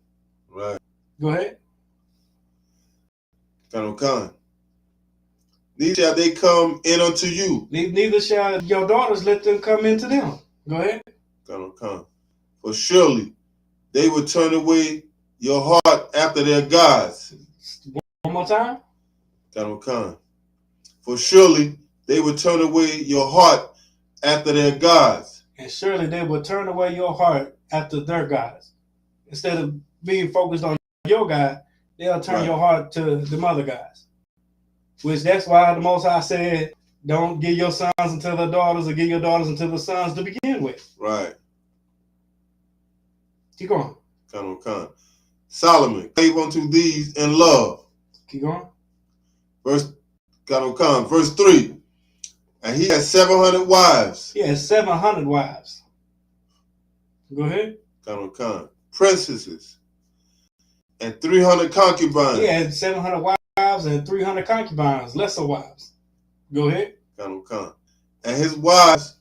Right. Go ahead. Khan. Neither shall they come in unto you. Neither shall your daughters let them come into them. Go ahead. Khan. For surely they will turn away your heart after their gods. One more time. Khan. For surely they will turn away your heart after their gods. And surely they will turn away your heart after their gods. Instead of being focused on your God, they'll turn your heart to the mother gods. Which that's why the Most High said, don't give your sons unto their daughters or give your daughters unto the sons to begin with. Right. Keep going. Khan. Solomon gave unto these in love. Keep going. Verse 3. And he had 700 wives. He had 700 wives. Go ahead. Princesses. And 300 concubines. He had 700 wives and 300 concubines, lesser wives. Go ahead. And his wives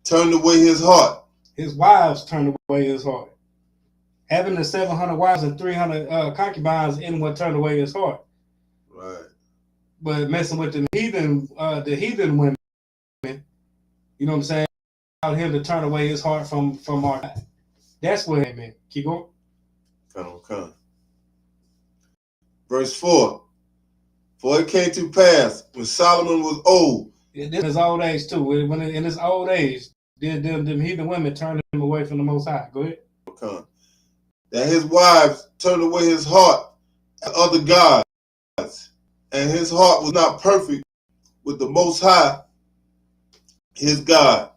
turned away his heart. His wives turned away his heart. Having the 700 wives and 300 concubines in what turned away his heart. Right. But messing with the heathen women, you know what I'm saying? Allowed him to turn away his heart from our God. That's what it meant. Keep going. Verse 4. For it came to pass when Solomon was old. In his old age too. When in his old age, them heathen women turned him away from the Most High. Go ahead. That his wives turned away his heart to other gods, and his heart was not perfect with the Most High, his God,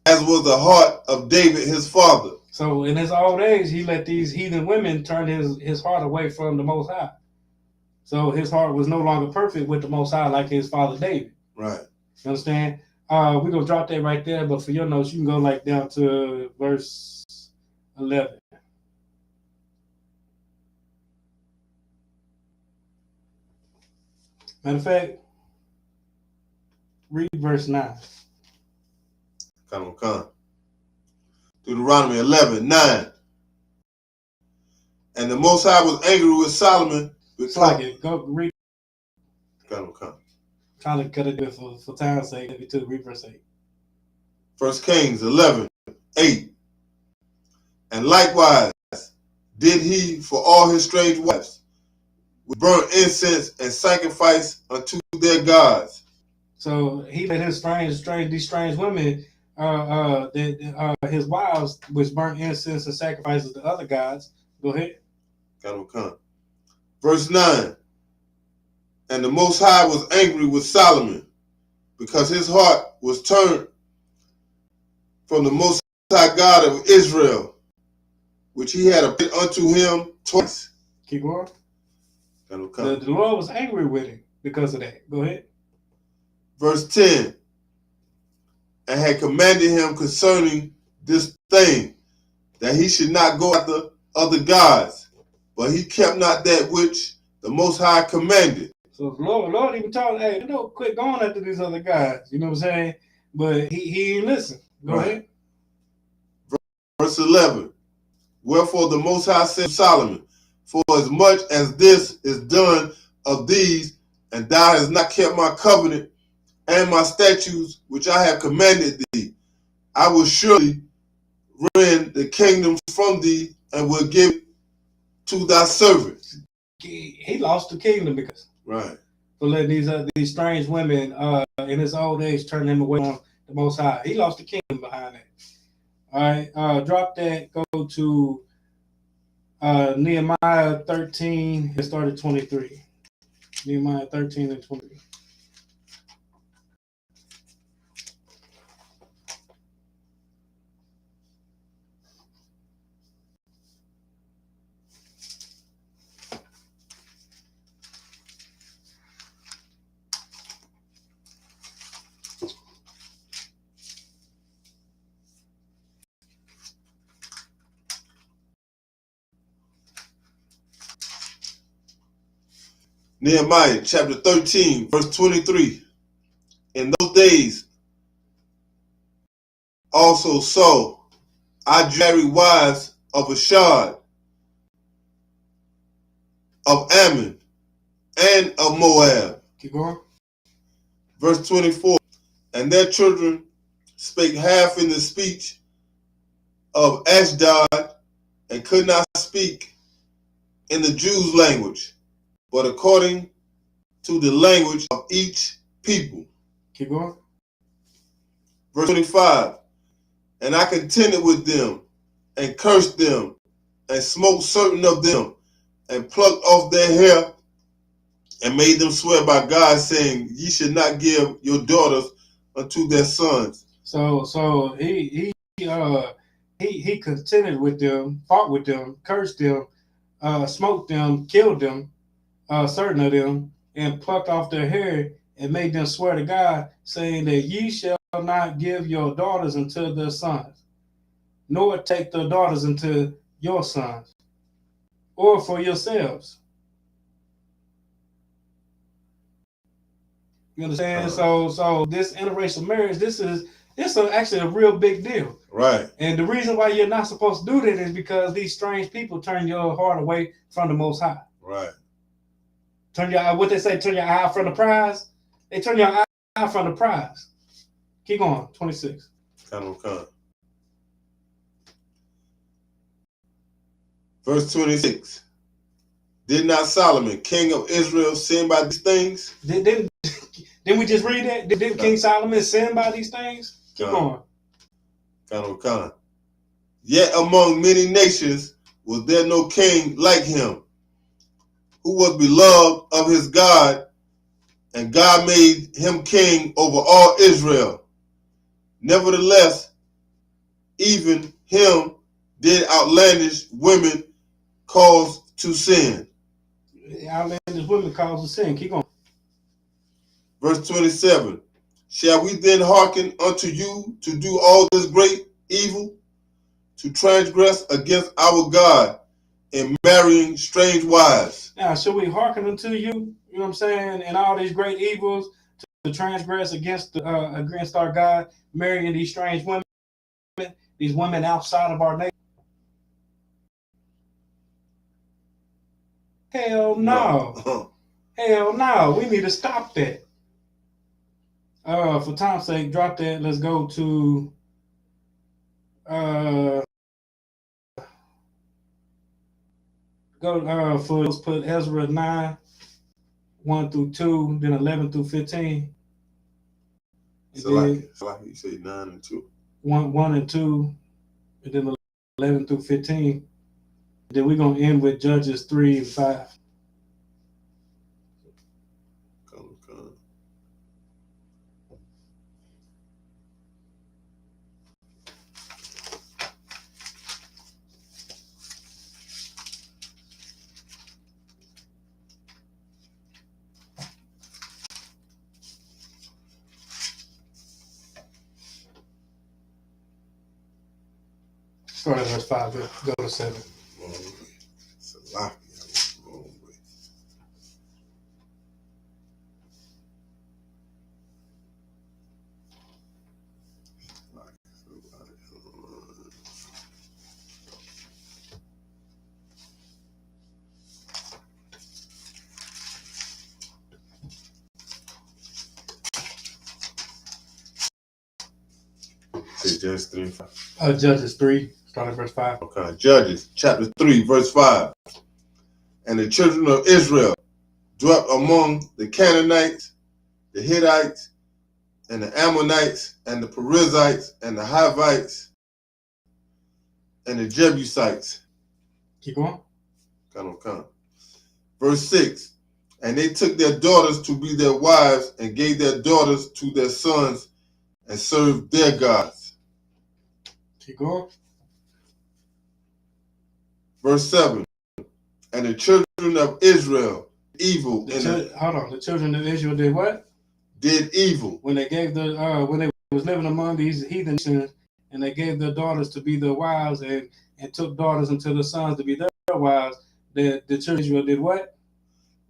as was the heart of David, his father. So in his old age, he let these heathen women turn his heart away from the Most High. So his heart was no longer perfect with the Most High like his father David. Right. You understand? We're going to drop that right there, but for your notes, you can go like down to verse 11. Matter of fact, read verse 9. Deuteronomy 11:9. And the Most High was angry with Solomon. It's like it. Go read. Trying to cut it in for time's sake. Maybe to read verse 8. 1 Kings 11:8. And likewise did he for all his strange wives, which burnt incense and sacrifice unto their gods. So he let his these strange women, his wives, which burnt incense and sacrifices to other gods. Go ahead. Verse 9. And the Most High was angry with Solomon, because his heart was turned from the Most High God of Israel, which he had appeared unto him twice. Keep going. The Lord was angry with him because of that. Go ahead. Verse 10. And had commanded him concerning this thing, that he should not go after other gods, but he kept not that which the Most High commanded. So the Lord even told him, hey, quit going after these other guys. You know what I'm saying? But he ain't listen. Go ahead. Verse 11. Wherefore the Most High said to Solomon, for as much as this is done of these, and thou hast not kept my covenant and my statutes which I have commanded thee, I will surely rend the kingdom from thee and will give it to thy servants. He lost the kingdom because for letting these strange women in his old age turn him away from the Most High. He lost the kingdom behind that. All right, drop that. Go to Nehemiah 13 and start at 23. Nehemiah 13 and 23. Nehemiah chapter 13, verse 23. In those days also saw I married wives of Ashad, of Ammon, and of Moab. Keep going. Verse 24. And their children spake half in the speech of Ashdod, and could not speak in the Jews' language, but according to the language of each people. Keep going. Verse 25. And I contended with them, and cursed them, and smote certain of them, and plucked off their hair, and made them swear by God, saying, Ye should not give your daughters unto their sons. So he contended with them, fought with them, cursed them, smoked them, killed them, certain of them, and plucked off their hair and made them swear to God, saying that ye shall not give your daughters unto their sons, nor take their daughters unto your sons, or for yourselves. You understand? So this interracial marriage, this is actually a real big deal. Right. And the reason why you're not supposed to do that is because these strange people turn your heart away from the Most High. Right. Turn your what they say, turn your eye from the prize. They turn your eye from the prize. Keep going. 26. Come. Verse 26. Did not Solomon, king of Israel, sin by these things? Didn't we just read that? Didn't King Solomon sin by these things? Keep going. Come. Yet among many nations was there no king like him, who was beloved of his God, and God made him king over all Israel. Nevertheless, even him did outlandish women cause to sin. Outlandish women cause to sin. Keep going. Verse 27. Shall we then hearken unto you to do all this great evil, to transgress against our God in marrying strange wives? Now, should we hearken unto you, you know what I'm saying, and all these great evils to transgress against our God, marrying these strange women, these women outside of our nation? Hell no. Hell no. We need to stop that. For time's sake, drop that. Let's go to let's put Ezra 9, 1 through 2, then 11 through 15. So like you say 9 and 2. 1 and 2, and then 11 through 15. Then we're going to end with Judges 3 and 5. Come. Start at verse 5, go to 7. It's a lot. Judges 3 and 5. Judges 3, start at verse 5. Okay. Judges chapter 3, verse 5. And the children of Israel dwelt among the Canaanites, the Hittites, and the Ammonites, and the Perizzites, and the Hivites, and the Jebusites. Keep going. Come. Verse 6. And they took their daughters to be their wives, and gave their daughters to their sons, and served their gods. Keep going. Verse 7. And the children of Israel evil. The children of Israel did what? Did evil. When they gave when they was living among these heathen nations, and they gave their daughters to be their wives, and took daughters unto their sons to be their wives, the children of Israel did what?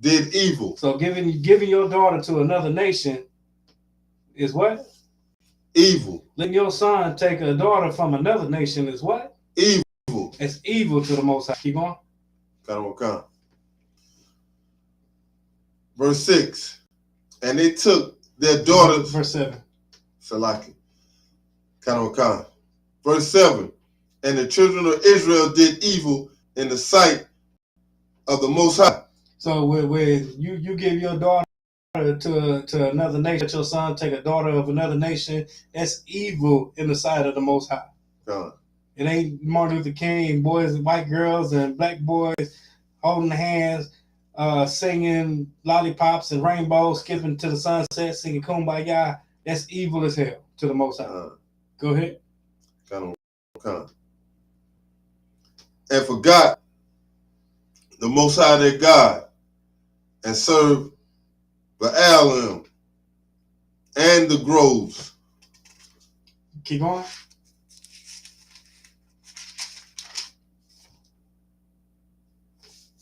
did evil. So giving your daughter to another nation is what? Evil. Letting your son take a daughter from another nation is what? Evil. It's evil to the Most High. Keep on. Verse 6. And they took their daughters. Verse 7. Salaki. Verse 7. And the children of Israel did evil in the sight of the Most High. So when you give your daughter to another nation, let your son take a daughter of another nation, that's evil in the sight of the Most High. It ain't Martin Luther King, boys, white girls, and black boys holding hands, singing lollipops and rainbows, skipping to the sunset, singing Kumbaya. That's evil as hell to the Most High. Go ahead. And forgot the Most High their God, and served Baalim and the groves. Keep going.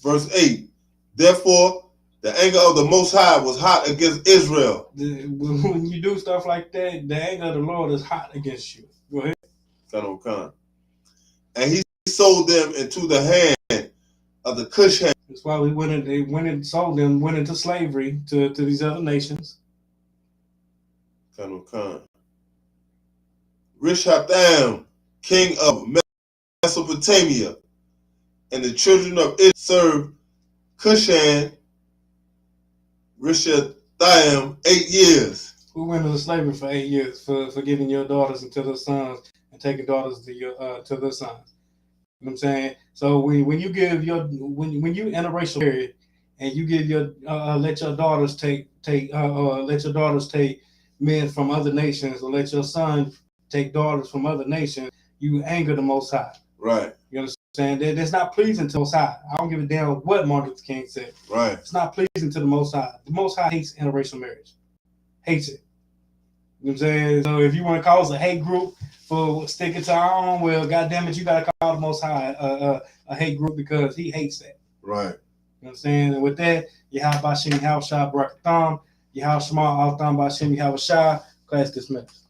Verse 8. Therefore, the anger of the Most High was hot against Israel. When you do stuff like that, the anger of the Lord is hot against you. Go ahead. And he sold them into the hand of the Cush. That's why they went and sold them, went into slavery to these other nations. Rishatham, king of Mesopotamia, and the children of Israel served Cushan Rishathaim 8 years. We went into slavery for 8 years for giving your daughters into their sons and taking daughters to their sons. You know what I'm saying? So when you give when you interracial marriage and you give let your daughters take men from other nations, or let your son take daughters from other nations, you anger the Most High. Right. You understand? That's not pleasing to the Most High. I don't give a damn what Martin Luther King said. Right. It's not pleasing to the Most High. The Most High hates interracial marriage. Hates it. You know what I'm saying? So if you want to cause a hate group for sticking to our own, well, goddamn it, you got to call the Most High a hate group, because he hates that. Right. You know what I'm saying? And with that, Yahweh Bashim Yahweh Shah Barakatam, Yahweh Shema Al Tham Bashim Yahweh Shah, class dismissed.